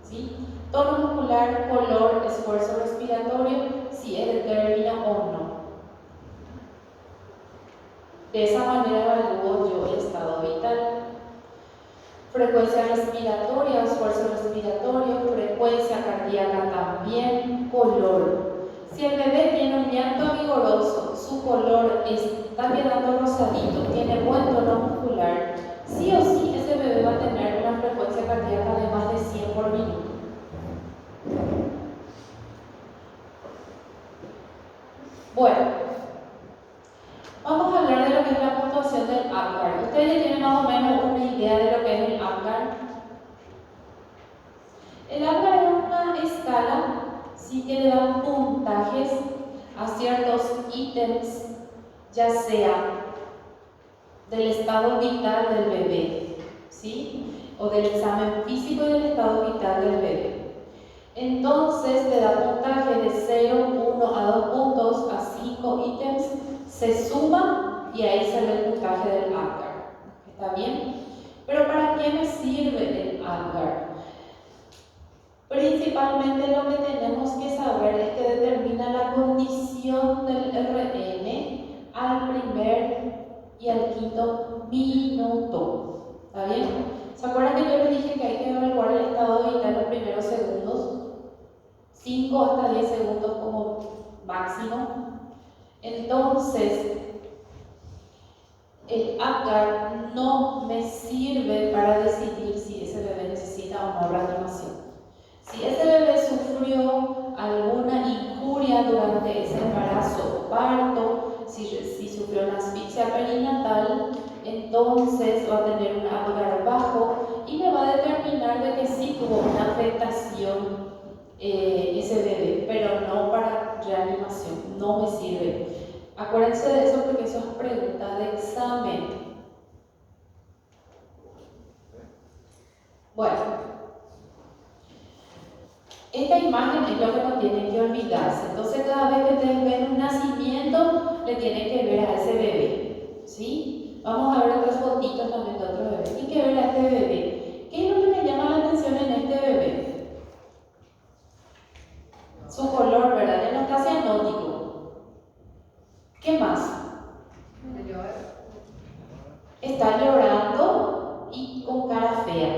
¿sí? Tono muscular, color, esfuerzo respiratorio, si es de término o no. De esa manera evalúo yo el estado vital. Frecuencia respiratoria, esfuerzo respiratorio, frecuencia cardíaca también, color. Si el bebé tiene un llanto vigoroso, su color está quedando rosadito, tiene buen tono muscular, sí o sí ese bebé va a tener una frecuencia cardíaca de más de 100 por minuto. Bueno, vamos a hablar de lo que es la puntuación del APGAR. ¿Ustedes ya tienen más o menos una idea de lo que es el APGAR? El APGAR es una escala, sí, que le da puntajes a ciertos ítems, ya sea del estado vital del bebé, ¿sí? O del examen físico y del estado vital del bebé. Entonces te da puntaje de 0, 1 a 2 puntos a 5 ítems, se suma y ahí sale el puntaje del APGAR. ¿Está bien? Pero ¿para qué me sirve el APGAR? Principalmente lo que tenemos que saber es que determina la condición del RN al primer y al quinto minuto. ¿Está bien? ¿Se acuerdan que yo les dije que hay que evaluar el estado vital en los primeros segundos? 5 hasta 10 segundos como máximo. Entonces, el Apgar no me sirve para decidir si ese bebé necesita o no reanimación. Si ese bebé sufrió alguna injuria durante ese embarazo o parto, si sufrió una asfixia perinatal, entonces va a tener un Apgar bajo y me va a determinar de que sí tuvo una afectación ese bebé, pero no para reanimación, no me sirve. Acuérdense de eso porque eso es pregunta de examen. Bueno, esta imagen es lo que no tienen que olvidarse. Entonces, cada vez que ustedes ven un nacimiento, le tienen que ver a ese bebé. ¿Sí? Vamos a ver otras fotitos también de otro bebé. Tienen que ver a este bebé. ¿Qué es lo que me llama la atención en este bebé? Su color, ¿verdad? Él no está cianótico. ¿Qué más? Está llorando y con cara fea.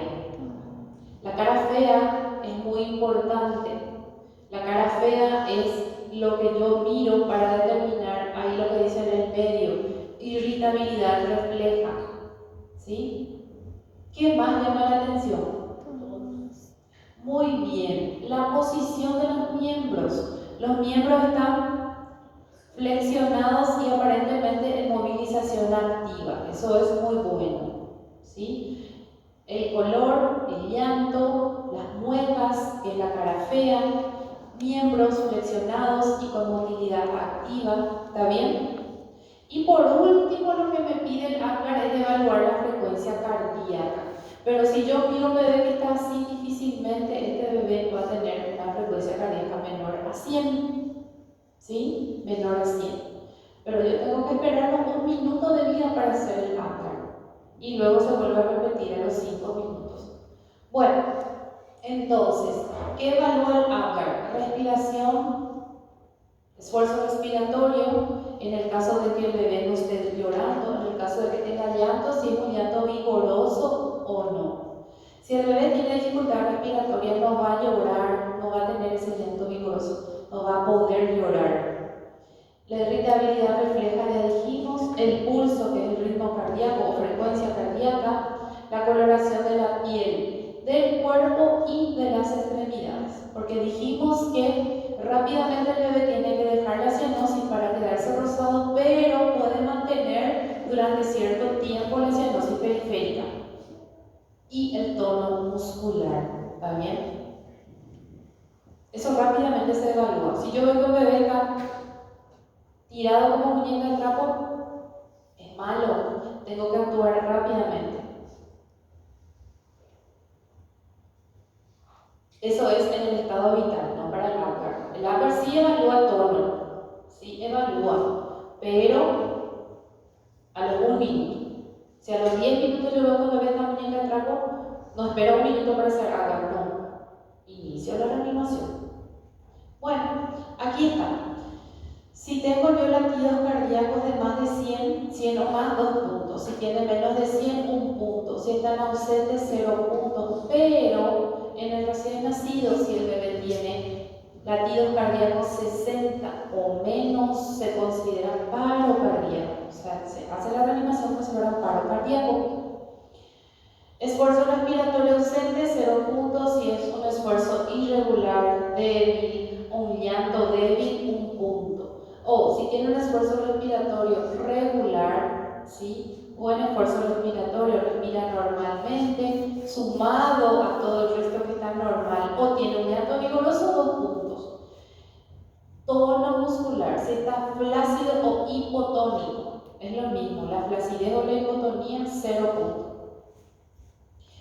La cara fea es muy importante. La cara fea es lo que yo miro para determinar, ahí lo que dice en el medio, irritabilidad refleja. ¿Sí? ¿Qué más llama la atención? Muy bien, la posición de los miembros. Los miembros están flexionados y aparentemente en movilización activa. Eso es muy bueno. ¿Sí? El color, el llanto, las muecas, que es la cara fea, miembros flexionados y con movilidad activa. ¿Está bien? Y por último, lo que me pide el Apgar es evaluar la frecuencia cardíaca. Pero si yo miro un bebé que está así, difícilmente este bebé va a tener una frecuencia cardíaca menor a 100. ¿Sí? Menor a 100. Pero yo tengo que esperar 1 minuto de vida para hacer el Apgar. Y luego se vuelve a repetir a los 5 minutos. Bueno, entonces, ¿qué evalúa el Apgar? Respiración, esfuerzo respiratorio, en el caso de que el bebé no esté llorando, en el caso de que tenga llanto, si es un llanto vigoroso o no. Si el bebé tiene dificultad respiratoria, no va a llorar, no va a tener ese llanto vigoroso, no va a poder llorar. La irritabilidad refleja, ya dijimos, el pulso, que es el ritmo cardíaco o frecuencia cardíaca, la coloración de la piel, del cuerpo y de las extremidades. Porque dijimos que rápidamente el bebé tiene que dejar la cianosis para quedarse rosado, pero puede mantener durante cierto tiempo la cianosis periférica. Y el tono muscular, ¿está bien? Eso rápidamente se evalúa. Si yo veo que un bebé está tirado como muñeca de trapo, es malo, tengo que actuar rápidamente. Eso es en el estado vital, no para el Apgar. El Apgar sí evalúa tono, sí evalúa, pero a los 1 minuto. Si a los 10 minutos yo veo que un bebé está muñeca de trapo, no espero 1 minuto para hacer Apgar, no. Inicio la reanimación. Bueno, aquí está. Si tengo yo latidos cardíacos de más de 100 o más, 2 puntos. Si tiene menos de 100, 1 punto. Si están ausentes, 0 puntos. Pero en el recién nacido, si el bebé tiene latidos cardíacos 60 o menos, se considera paro cardíaco. O sea, se hace la reanimación como si fuera un paro cardíaco. Esfuerzo respiratorio ausente, 0 puntos. Si es un esfuerzo irregular, débil, un llanto débil, 1 punto. O si tiene un esfuerzo respiratorio regular, ¿sí? Buen esfuerzo respiratorio, respira normalmente, sumado a todo el resto que está normal, o tiene un llanto vigoroso, 2 puntos. Tono muscular, si está flácido o hipotónico, es lo mismo, la flacidez o la hipotonía, 0 puntos.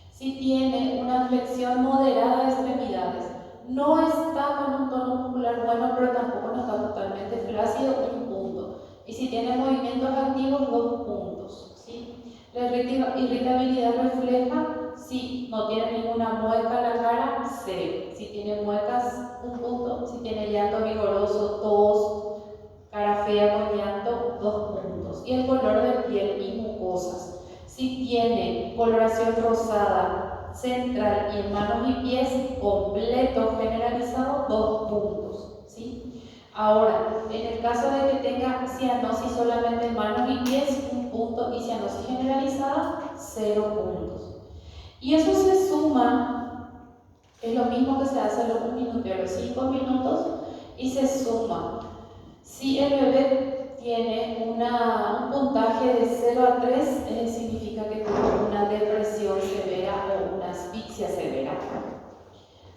Si tiene una flexión moderada de extremidades, no está con un tono muscular bueno, pero tampoco no está totalmente flácido, 1 punto. Y si tiene movimientos activos, 2 puntos. ¿Sí? La irritabilidad refleja, si no tiene ninguna mueca en la cara, 0. Si tiene muecas, 1 punto. Si tiene llanto vigoroso, tos, cara fea con llanto, 2 puntos. Y el color de piel y mucosas. Si tiene coloración rosada, central y en manos y pies completo generalizado, 2 puntos, ¿sí? Ahora, en el caso de que tenga cianosis solamente en manos y pies, 1 punto, y cianosis generalizada, 0 puntos. Y eso se suma, es lo mismo que se hace en los 1 minuto y a los 5 minutos, y se suma. Si el bebé tiene un puntaje de 0 a 3, significa que tuvo una depresión severa o una asfixia severa.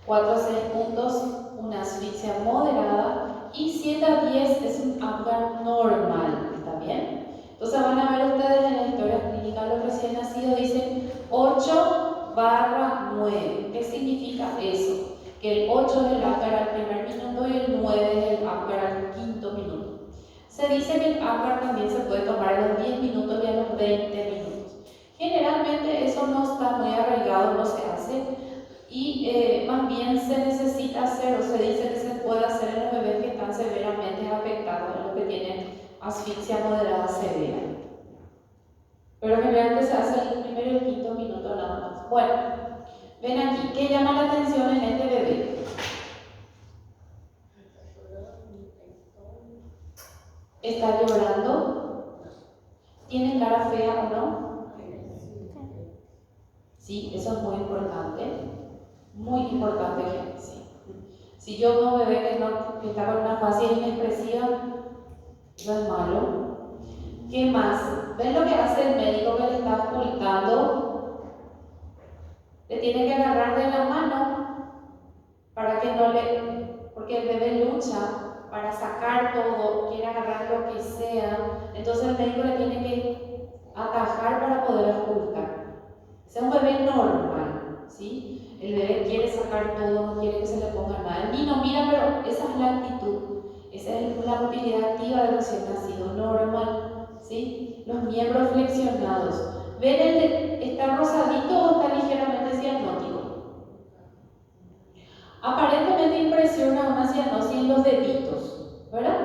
4 a 6 puntos, una asfixia moderada, y 7 a 10 es un Apgar normal, ¿está bien? Entonces van a ver ustedes en la historia clínica de los recién nacidos, dicen 8/9. ¿Qué significa eso? Que el 8 es el Apgar al primer minuto y el 9 es el Apgar al quinto minuto. Se dice que el Apgar también se puede tomar a los 10 minutos y a los 20 minutos. Generalmente eso no está muy arraigado, no se hace, y más bien se necesita hacer, o se dice que se puede hacer en los bebés que están severamente afectados, en los que tienen asfixia moderada severa. Pero generalmente se hace el primero y el quinto minuto nada más. Bueno, ven aquí, ¿qué llama la atención en este bebé? ¿Está llorando? ¿Tiene cara fea o no? Sí, eso es muy importante. Muy importante, gente, sí. Si yo veo un bebé que está con una fase inexpresiva, eso es malo. ¿Qué más? ¿Ven lo que hace el médico que le está ocultando? Le tiene que agarrar de la mano para que no le... porque el bebé lucha para sacar todo, quiere agarrar lo que sea, entonces el médico le tiene que atajar para poder ocultar. Ese es un bebé normal, ¿sí? El bebé quiere sacar todo, no quiere que se le ponga nada. El niño mira, pero esa es la actitud, esa es la motilidad activa del recién nacido, normal, ¿sí? Los miembros flexionados. ¿Ven está rosadito o está ligeramente cianótico? Aparentemente impresiona una cianosis en los deditos, ¿verdad?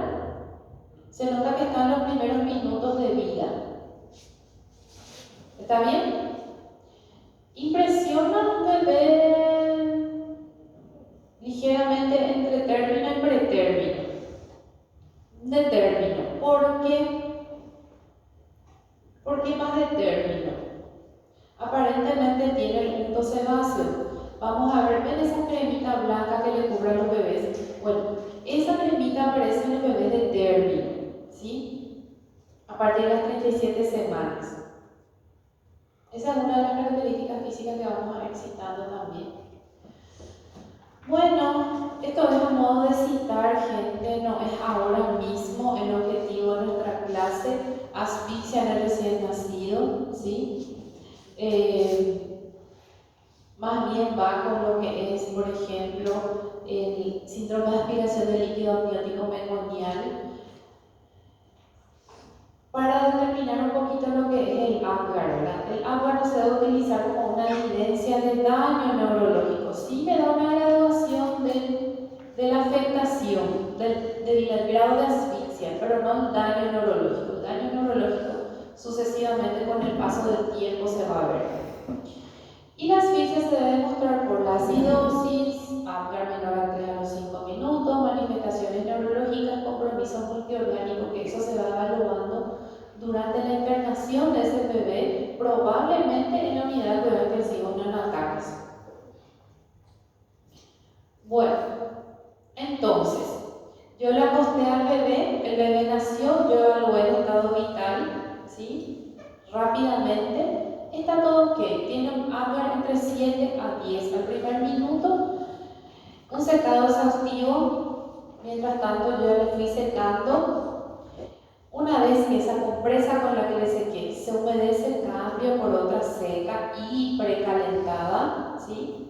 Se nota que están los primeros minutos de vida. ¿Está bien? Impresiona un bebé ligeramente entre término y pretérmino. De término. ¿Por qué? ¿Por qué más de término? Aparentemente tiene el punto sebáceo. Vamos a ver, ven esa cremita blanca que le cubre a los bebés. Bueno, esa cremita aparece en los bebés de término, ¿sí? A partir de las 37 semanas. Esa es una de las características físicas que vamos a ir citando también. Bueno, esto es a modo de citar, gente, no es ahora mismo el objetivo de nuestra clase, asfixia en el recién nacido, ¿sí? Más bien va con lo que es, por ejemplo, el síndrome de aspiración de líquido amniótico meconial, para determinar un poquito lo que es el Apgar, ¿verdad? El Apgar no se debe utilizar como una evidencia de daño neurológico, sí me da una graduación de la afectación, del grado de asfixia, pero no el daño neurológico. El daño neurológico sucesivamente con el paso del tiempo se va a ver. Y la asfixia se debe demostrar por la acidosis, Apgar menor a 3 a los 5 minutos, manifestaciones neurológicas, compromiso multiorgánico, que eso se va evaluando durante la internación de ese bebé, probablemente en la unidad de cuidados intensivos neonatales. Bueno, entonces, yo le acosté al bebé, el bebé nació, yo evalué el estado vital, ¿sí? Rápidamente. Está todo ok, tiene un Apgar entre 7 a 10 al primer minuto, un secado exhaustivo, mientras tanto yo le fui secando. Una vez que esa compresa con la que le sequé se humedece, cambio por otra seca y precalentada, ¿sí?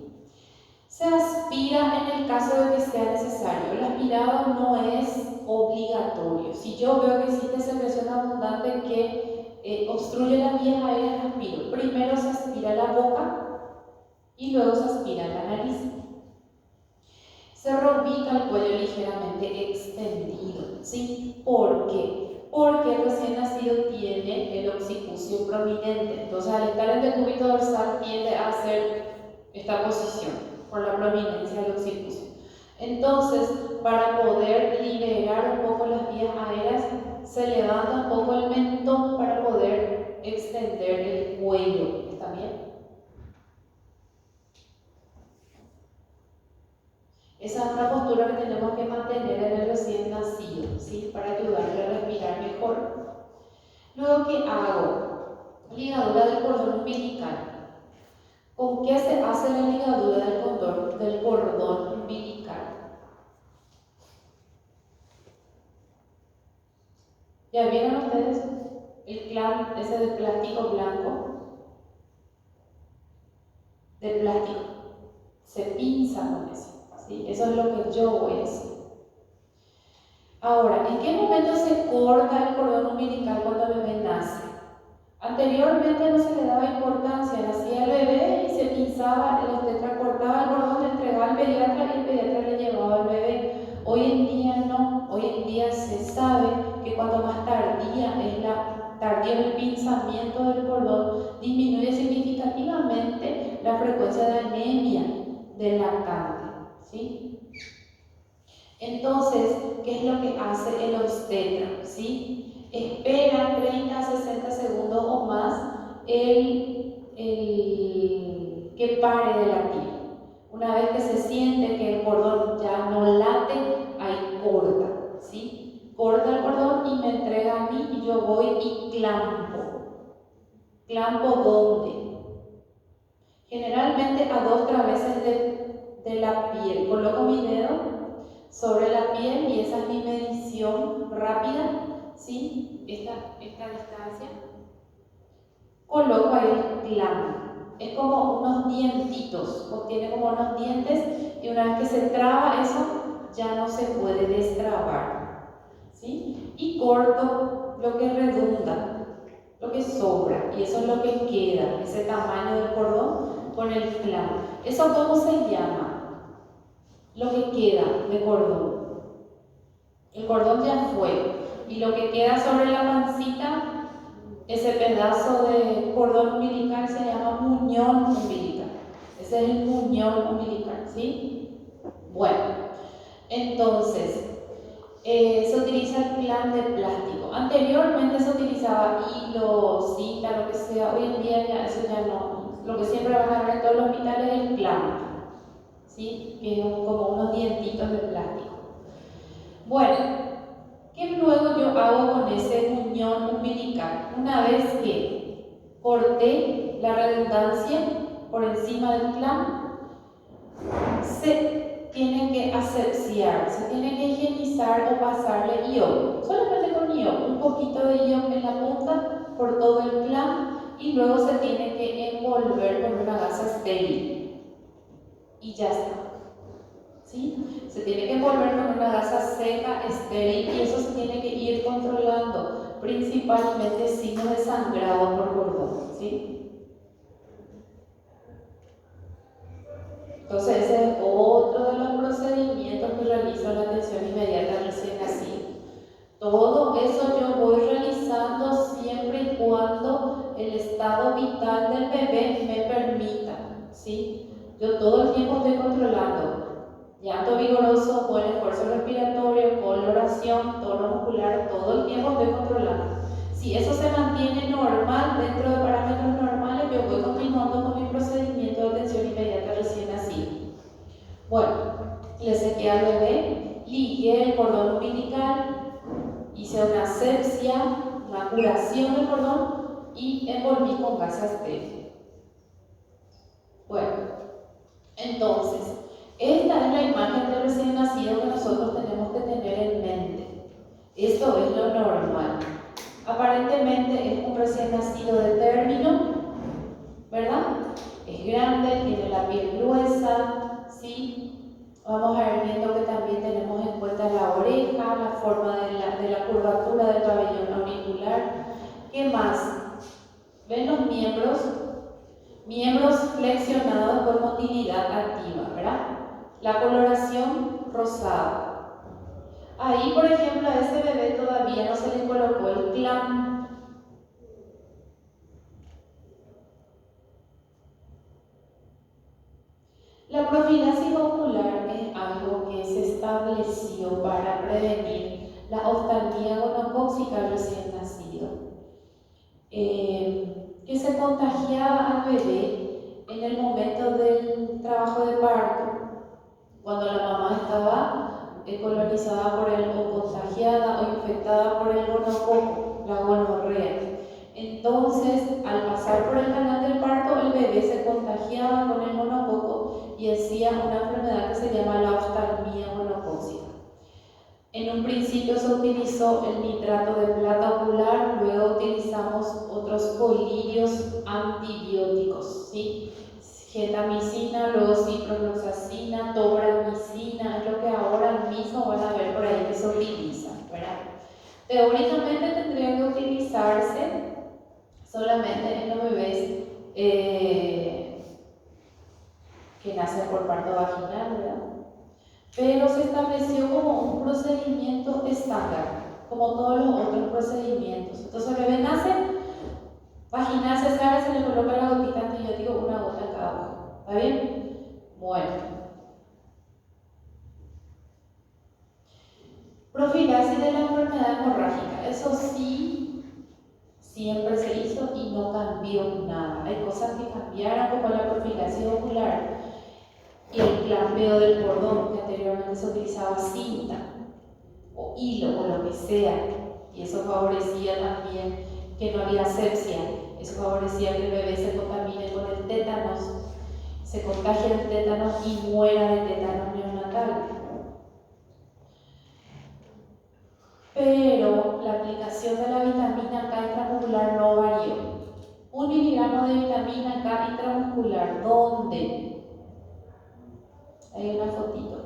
Se aspira en el caso de que sea necesario. El aspirado no es obligatorio. Si yo veo que existe secreción abundante que obstruye las vías aéreas, aspiro. Primero se aspira la boca y luego se aspira la nariz. Se rubrica el cuello ligeramente extendido, ¿sí? ¿Por qué? Porque el recién nacido tiene el occipucio prominente. Entonces, al estar en decúbito dorsal tiende a ser esta posición, por la prominencia del occipucio. Entonces, para poder liberar un poco las vías aéreas, se levanta un poco el mentón para poder extender el cuello. ¿Está bien? Esa es una postura que tenemos que mantener en el recién nacido, ¿sí? Para ayudarle a respirar mejor. Luego, ¿qué hago? Ligadura del cordón umbilical. ¿Con qué se hace la ligadura del cordón umbilical? ¿Ya vieron ustedes el clamp ese de plástico blanco? De plástico. Se pinza con eso, ¿sí? Eso es lo que yo voy a hacer. Ahora, ¿en qué momento se corta el cordón umbilical cuando el bebé nace? Anteriormente no se le daba importancia, nacía el bebé y se pinzaba, el obstetra cortaba el cordón, le entregaba al pediatra y el pediatra le llevaba al bebé. Hoy en día no, hoy en día se sabe que cuanto más tardío el pinzamiento del cordón, disminuye significativamente la frecuencia de anemia del lactante, ¿sí? Entonces, ¿qué es lo que hace el obstetra? ¿Sí? Espera 30 a 60 segundos o más que pare de latir. Una vez que se siente que el cordón ya no late, ahí corta, ¿sí? Corta el cordón y me entrega a mí y yo voy y clampo. ¿Clampo dónde? Generalmente a 2 traveses de la piel. Coloco mi dedo sobre la piel y esa es mi medición rápida, ¿sí? Esta distancia. Coloco ahí el clamp. Es como unos dientitos, o tiene como unos dientes y una vez que se traba eso, ya no se puede destrabar, ¿sí? Y corto lo que redunda, lo que sobra, y eso es lo que queda, ese tamaño del cordón con el clamp. ¿Eso cómo se llama? Lo que queda de cordón. El cordón ya fue, y lo que queda sobre la pancita, ese pedazo de cordón umbilical se llama muñón umbilical. Ese es el muñón umbilical, ¿sí? Bueno, entonces, se utiliza el clamp de plástico. Anteriormente se utilizaba hilo, cinta, lo que sea. Hoy en día ya eso ya no. Lo que siempre van a ver en todos los hospitales es el clamp, ¿sí? Que es como unos dientitos de plástico. Bueno, ¿qué luego yo hago con ese muñón umbilical? Una vez que corté la redundancia por encima del clamp, se tiene que asepsiar, se tiene que higienizar o pasarle ion, solamente con ion, un poquito de ion en la punta por todo el clamp y luego se tiene que envolver con una gasa estéril y ya está. ¿Sí? Se tiene que envolver con una gasa seca, estéril y eso se tiene que ir controlando, principalmente signos de sangrado por cordón, ¿sí? Entonces ese es otro de los procedimientos que realizo en la atención inmediata al recién nacido. Todo eso yo voy realizando siempre y cuando el estado vital del bebé me permita, ¿sí? Yo todo el tiempo estoy controlando llanto vigoroso, buen esfuerzo respiratorio, coloración, tono muscular, todo el tiempo estoy controlando. Si eso se mantiene normal, dentro de parámetros normales, yo voy continuando con mi procedimiento de atención inmediata recién nacido. Bueno, le sequé al bebé, ligué el cordón umbilical, hice una asepsia, una curación del cordón y envolví con gasa estéril. Bueno, entonces, esta es la imagen del recién nacido que nosotros tenemos que tener en mente. Esto es lo normal. Aparentemente es un recién nacido de término, ¿verdad? Es grande, tiene la piel gruesa, ¿sí? Vamos a ir viendo que también tenemos en cuenta la oreja, la forma de la curvatura del pabellón auricular. ¿Qué más? ¿Ven los miembros? Miembros flexionados con motilidad activa, ¿verdad? La coloración rosada. Ahí, por ejemplo, a ese bebé todavía no se le colocó el clamp. La profilaxis ocular es algo que se estableció para prevenir la oftalmia gonocócica recién nacido, que se contagiaba al bebé en el momento del trabajo de parto, cuando la mamá estaba colonizada por él o contagiada o infectada por el gonococo, la gonorrea. Entonces, al pasar por el canal del parto, el bebé se contagiaba con el gonococo y hacía una enfermedad que se llama la oftalmia gonocócica. En un principio se utilizó el nitrato de plata ocular, luego utilizamos otros colirios antibióticos, ¿sí? Gentamicina, luego ciprofloxacina, tobramicina, es lo que ahora mismo van a ver por ahí que se utiliza, ¿verdad? Teóricamente tendría que utilizarse solamente en los bebés que nacen por parto vaginal, ¿verdad? Pero se estableció como un procedimiento estándar, como todos los otros procedimientos. Entonces el bebé nace, vaginal cesárea, se le coloca la gotita antibiótico, una gota en cada ojo. ¿Está bien? Bueno. Profilaxis de la enfermedad hemorrágica. Eso sí, siempre se hizo y no cambió nada. Hay cosas que cambiaron, como la profilaxis ocular y el clampeo del cordón, que anteriormente se utilizaba cinta o hilo o lo que sea, y eso favorecía también que no había asepsia, eso favorecía que el bebé se contamine con el tétanos, se contagie del tétanos y muera de tétanos neonatal. Pero la aplicación de la vitamina K intramuscular no varió. 1 miligramo de vitamina K intramuscular, ¿dónde? Hay una fotito.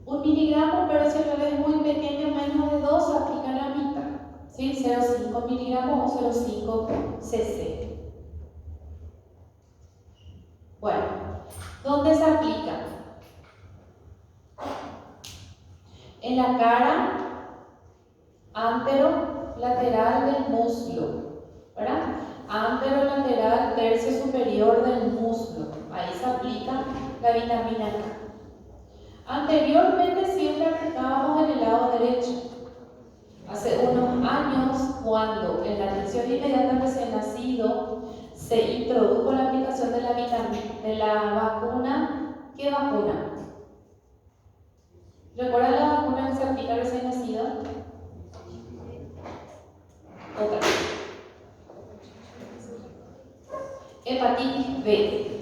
1 miligramo, pero si el bebé es muy pequeño, menos de 2, aplica la mitad. ¿Sí? 0,5 miligramos o 0,5 cc. Bueno, ¿dónde se aplica? En la cara anterolateral del muslo, ¿verdad? Anterolateral tercio superior del muslo. Ahí se aplica la vitamina K. Anteriormente siempre aplicábamos en el lado derecho. Hace unos años, cuando en la atención inmediata recién nacido se introdujo la aplicación de la vacuna, ¿qué vacuna? ¿Recuerdan la vacuna que se aplica recién nacido? Otra. Hepatitis B.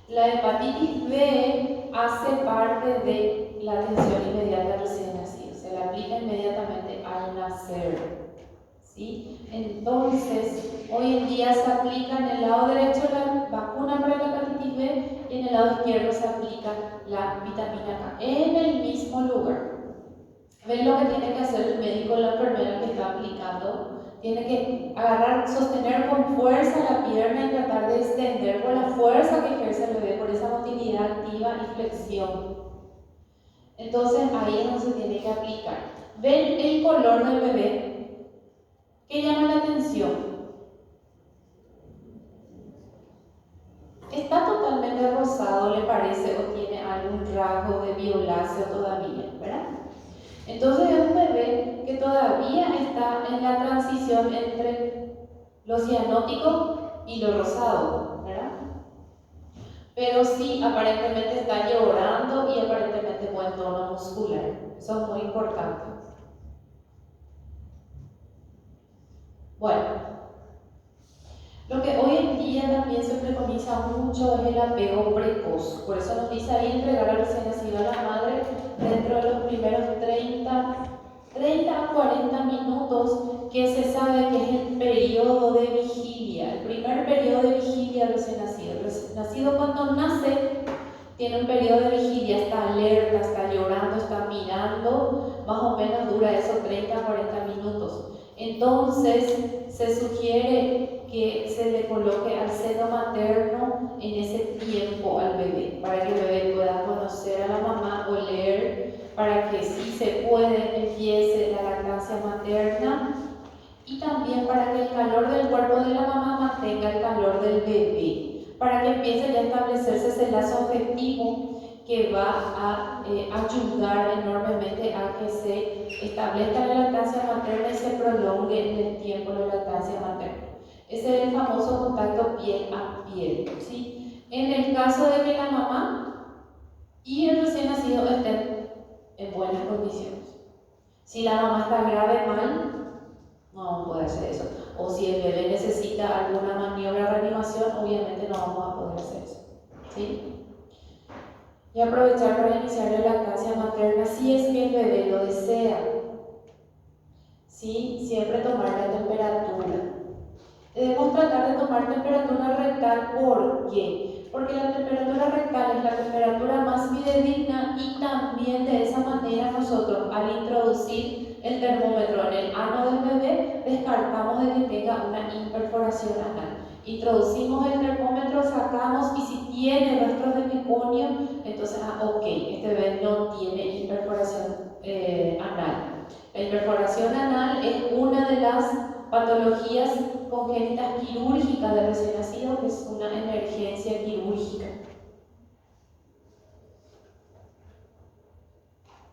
La hepatitis B hace parte de la atención inmediata recién nacido. Se la aplica inmediatamente al nacer. ¿Sí? Entonces, hoy en día se aplica en el lado derecho la vacuna para la hepatitis B y en el lado izquierdo se aplica la vitamina K en el mismo lugar. ¿Ven lo que tiene que hacer el médico o la enfermera que está aplicando? Tiene que agarrar, sostener con fuerza la pierna y tratar de extender con la fuerza que ejerce el bebé, por esa motilidad activa y flexión. Entonces ahí es donde se tiene que aplicar. ¿Ven el color del bebé? ¿Qué llama la atención? Está totalmente rosado, le parece, o tiene algún rasgo de violáceo todavía, ¿verdad? Entonces es un bebé que todavía está en la transición entre lo cianótico y lo rosado, ¿verdad? Pero sí, aparentemente está llorando y aparentemente buen tono muscular. Eso es muy importante. Bueno, lo que hoy en día también se preconiza mucho es el apego precoz. Por eso nos dice ahí entregar al recién nacido a la madre dentro de los primeros 30 a 40 minutos, que se sabe que es el periodo de vigilia, el primer periodo de vigilia del recién nacido. El recién nacido cuando nace tiene un periodo de vigilia, está alerta, está llorando, está mirando, más o menos dura eso 30 a 40 minutos. Entonces se sugiere que se le coloque al seno materno en ese tiempo al bebé, para que el bebé pueda conocer a la mamá, oler, para que si se puede empiece la lactancia materna, y también para que el calor del cuerpo de la mamá mantenga el calor del bebé. para que empiece ya a establecerse ese lazo afectivo que va a ayudar enormemente a que se establezca la lactancia materna y se prolongue en el tiempo la lactancia materna. Ese es el famoso contacto piel a piel, ¿sí? En el caso de que la mamá y el recién nacido estén en buenas condiciones. Si la mamá está grave mal, no puede hacer eso. O si el bebé necesita alguna maniobra de reanimación, obviamente no vamos a poder hacer eso, ¿sí? Y aprovechar para iniciar la lactancia materna si es que el bebé lo desea. ¿Sí? Siempre tomar la temperatura. Debemos tratar de tomar temperatura rectal. ¿Por qué? Porque la temperatura rectal es la temperatura más fidedigna y también de esa manera nosotros al introducir el termómetro en el ano del bebé descartamos de que tenga una imperforación anal. Introducimos el termómetro, sacamos y si tiene rastros de meconio, entonces, ok, este bebé no tiene imperforación anal. La imperforación anal es una de las patologías congénitas quirúrgicas del recién nacido, que es una emergencia quirúrgica.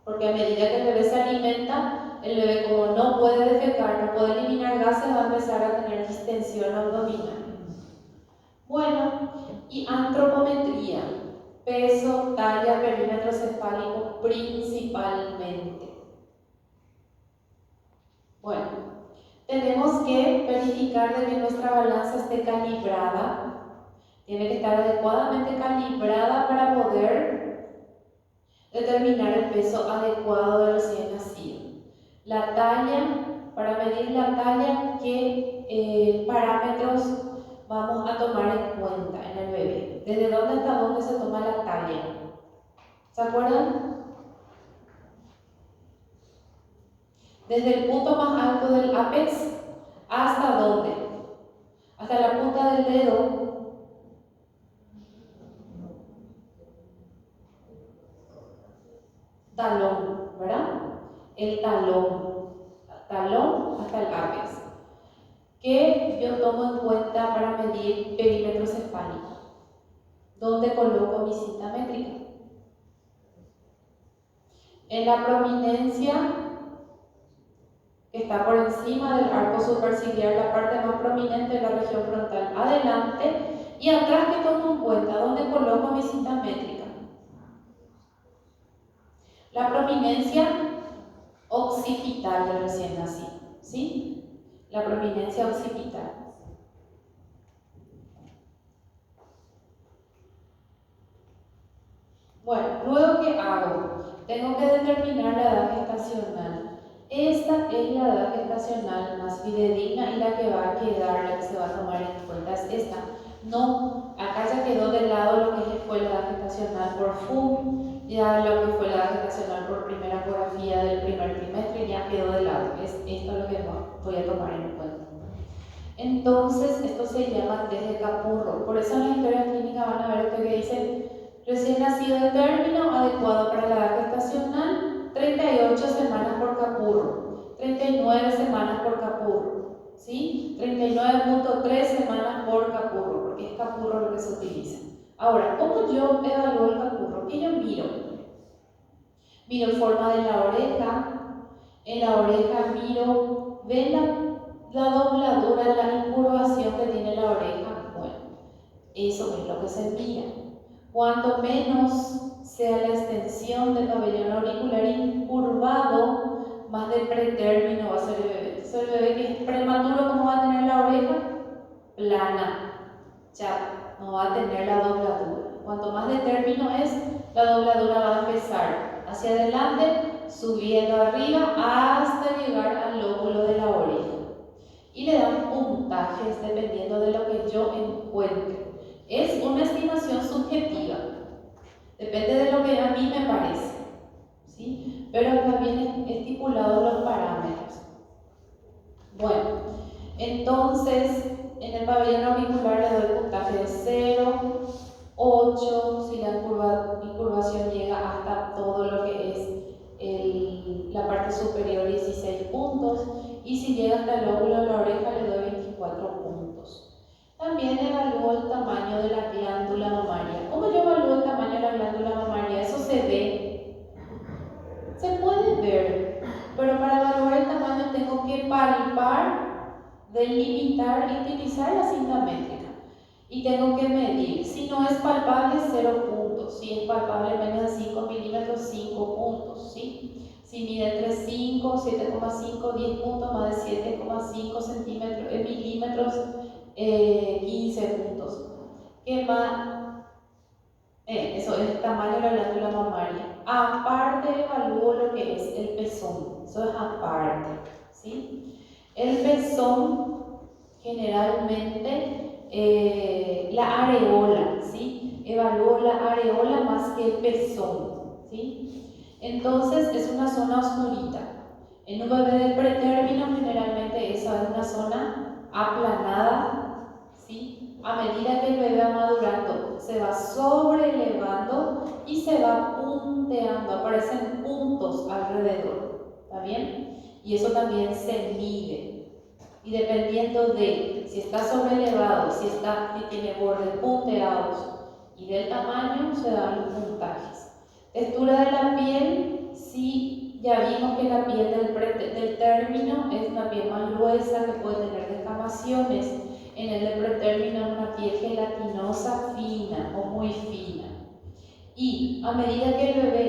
Porque a medida que el bebé se alimenta, el bebé como no puede defecar, no puede eliminar gases, va a empezar a tener distensión abdominal. Bueno, y antropometría, peso, talla, perímetro cefálico principalmente. Bueno, tenemos que verificar de que nuestra balanza esté calibrada. Tiene que estar adecuadamente calibrada para poder determinar el peso adecuado del recién nacido. La talla, para medir la talla, ¿qué parámetros vamos a tomar en cuenta en el bebé? ¿Desde dónde hasta dónde se toma la talla? ¿Se acuerdan? Desde el punto más alto del ápex hasta dónde? Hasta la punta del dedo. Talón, ¿verdad? El talón hasta el ápex. ¿Qué yo tomo en cuenta para medir perímetro cefálico? ¿Dónde coloco mi cinta métrica? En la prominencia que está por encima del arco superciliar, la parte más prominente de la región frontal, adelante, y atrás que tomo en cuenta, ¿dónde coloco mi cinta métrica? La prominencia occipital del recién nacido, ¿sí? La prominencia occipital. Bueno, luego ¿qué hago? Tengo que determinar la edad gestacional. Esta es la edad gestacional más fidedigna y la que va a quedar, la que se va a tomar en cuenta es esta. No, acá ya quedó de lado lo que fue la edad gestacional por FUM, ya lo que fue la edad gestacional por primera ecografía del primer trimestre, ya quedó de lado. Es esto lo que voy a tomar en cuenta. Entonces, esto se llama test de Capurro. Por eso en la historia clínica van a ver esto que dice recién nacido de término, adecuado para la edad gestacional, 38 semanas por Capurro, 39 semanas por Capurro, ¿sí? 39.3 semanas por Capurro, porque es Capurro lo que se utiliza. Ahora, ¿cómo yo evalúo el Capurro? ¿Qué yo miro? Miro forma de la oreja, en la oreja miro, ¿ven la dobladura, la incurvación que tiene la oreja? Bueno, eso es lo que se mira. Cuanto menos sea la extensión del pabellón auricular incurvado, más de pretérmino va a ser el bebé. Entonces el bebé que es prematuro, ¿cómo va a tener la oreja? Plana, chata, no va a tener la dobladura. Cuanto más de término es, la dobladura va a empezar hacia adelante, subiendo arriba hasta llegar al lóbulo de la oreja. Y le dan puntajes dependiendo de lo que yo encuentre. Es una estimación subjetiva, depende de lo que a mí me parece, ¿sí? Pero también estipulados los parámetros. Bueno, entonces en el pabellón auricular le doy puntaje de 0, 8, si la incurvación llega hasta todo lo que es la parte superior, 16 puntos, y si llega hasta el lóbulo de la oreja le doy 24 puntos. También evalúo el tamaño tamaño de la glándula mamaria. ¿Cómo yo evalúo el tamaño de la glándula mamaria? Eso se ve, se puede ver, pero para evaluar el tamaño tengo que palpar, delimitar y utilizar la cinta métrica. Y tengo que medir. Si no es palpable, 0 puntos. Si es palpable menos de 5 milímetros, 5 puntos. ¿Sí? Si mide entre 5, 7,5, 10 puntos, más de 7,5 milímetros, 15 puntos. ¿Qué más? Eso es el tamaño de la glándula mamaria. Aparte evalúo lo que es el pezón. Eso es aparte. ¿Sí? El pezón generalmente la areola, ¿sí? Evalúo la areola más que el pezón, ¿sí? Entonces es una zona oscurita. En un bebé de pretérmino generalmente esa es una zona aplanada, ¿sí? A medida que el bebé va madurando se va sobrelevando y se va punteando, aparecen puntos alrededor, ¿está bien? Y eso también se mide. Y dependiendo de si está sobrelevado, si tiene bordes punteados y del tamaño, se dan los puntajes. Textura de la piel, sí, ya vimos que la piel del término es una piel más gruesa que puede tener descamaciones. En el de pretérmino es una piel gelatinosa fina o muy fina. Y a medida que el bebé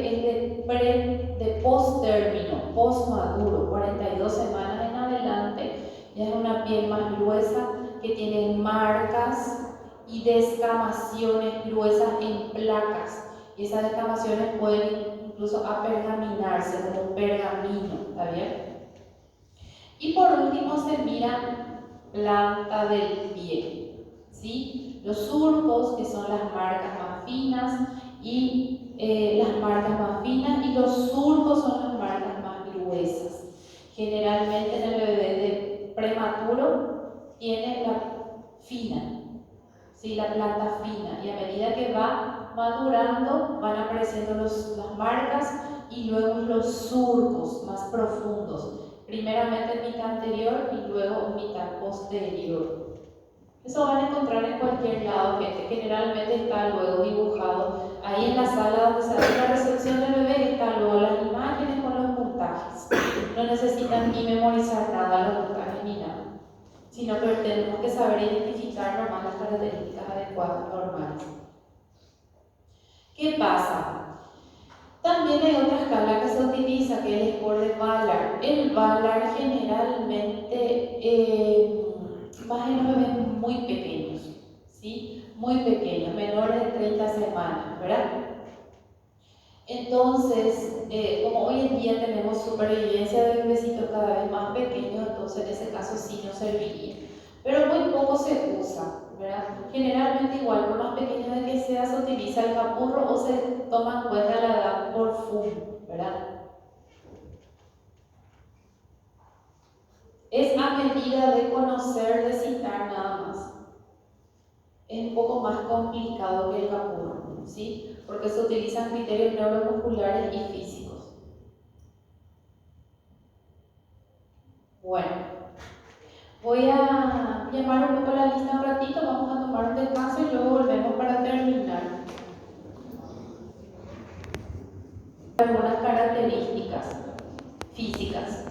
es de post-término, post-maduro, 42 semanas en adelante, ya es una piel más gruesa que tiene marcas y descamaciones gruesas en placas. Y esas descamaciones pueden incluso apergaminarse como un pergamino, ¿está bien? Y por último se mira planta del pie, ¿sí? Los surcos, que son las marcas más finas, y las marcas más finas, y los surcos son las marcas más gruesas. Generalmente en el bebé de prematuro tiene la fina, ¿sí? La planta fina, y a medida que va madurando van apareciendo las marcas y luego los surcos más profundos, primeramente en mitad anterior y luego en mitad posterior. Eso van a encontrar en cualquier lado, gente. Generalmente está luego dibujado ahí en la sala donde se hace la recepción del bebé, están luego las imágenes con los puntajes. No necesitan ni memorizar nada los puntajes ni nada, sino que tenemos que saber identificar nomás las características adecuadas, normales. ¿Qué pasa? También hay otra escala que se utiliza, que es el score de Ballard. El Ballard generalmente más en los bebés muy pequeños, ¿sí? Muy pequeños, menores de 30 semanas, ¿verdad? Entonces, como hoy en día tenemos supervivencia de bebecitos cada vez más pequeños, entonces en ese caso sí nos serviría. Pero muy poco se usa, ¿verdad? Generalmente igual, por más pequeño de que sea, se utiliza el capurro o se toma en cuenta la edad por FUM, ¿verdad? Es a medida de conocer, de citar nada más. Es un poco más complicado que el capurro, ¿sí? Porque se utilizan criterios neuromusculares y físicos. Bueno, voy a llamar un poco la lista un ratito, vamos a tomar un descanso y luego volvemos para terminar. Algunas características físicas.